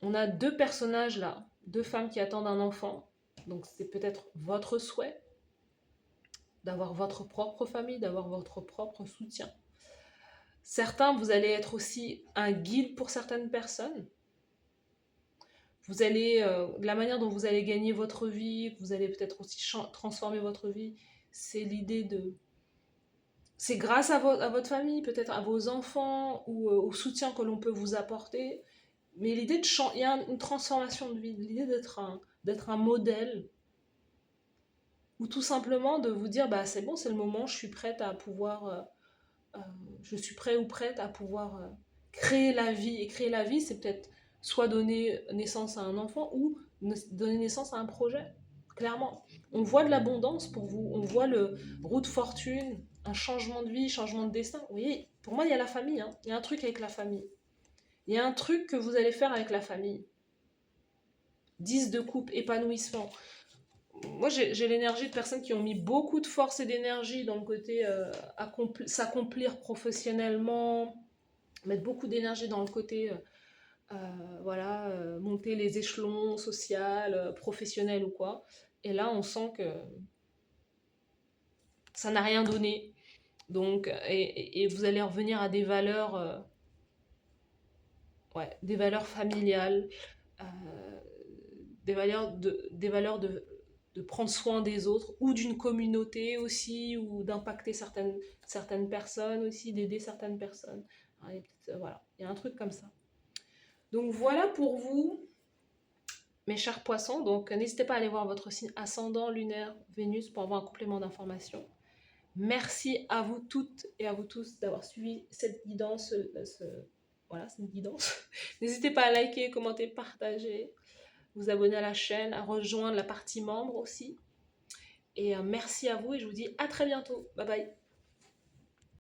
On a 2 personnages là, 2 femmes qui attendent un enfant, donc c'est peut-être votre souhait d'avoir votre propre famille, d'avoir votre propre soutien. Certains, vous allez être aussi un guide pour certaines personnes. Vous allez, la manière dont vous allez gagner votre vie, vous allez peut-être aussi transformer votre vie, c'est l'idée de... C'est grâce à votre famille, peut-être à vos enfants ou au soutien que l'on peut vous apporter. Mais l'idée de il y a une transformation de vie, l'idée d'être un modèle. Ou tout simplement de vous dire, bah c'est bon, c'est le moment, je suis prête à pouvoir... je suis prêt ou prête à pouvoir créer la vie. Et créer la vie, c'est peut-être soit donner naissance à un enfant ou donner naissance à un projet. Clairement. On voit de l'abondance pour vous. On voit le roue de fortune, un changement de vie, changement de destin. Vous voyez, pour moi, il y a la famille. Hein. Il y a un truc avec la famille. Il y a un truc que vous allez faire avec la famille. 10 de coupe, épanouissement. Moi, j'ai l'énergie de personnes qui ont mis beaucoup de force et d'énergie dans le côté s'accomplir professionnellement, mettre beaucoup d'énergie dans le côté, voilà, monter les échelons social, professionnel ou quoi. Et là, on sent que ça n'a rien donné. Donc, et vous allez revenir à ouais, des valeurs familiales, euh, des valeurs de prendre soin des autres ou d'une communauté aussi, ou d'impacter certaines personnes aussi, d'aider certaines personnes. Voilà, il y a un truc comme ça. Donc voilà pour vous, mes chers poissons. Donc n'hésitez pas à aller voir votre signe ascendant, lunaire, Vénus pour avoir un complément d'information. Merci à vous toutes et à vous tous d'avoir suivi cette guidance. Voilà, cette guidance. N'hésitez pas à liker, commenter, partager, vous abonner à la chaîne, à rejoindre la partie membre aussi. Et merci à vous et je vous dis à très bientôt. Bye bye.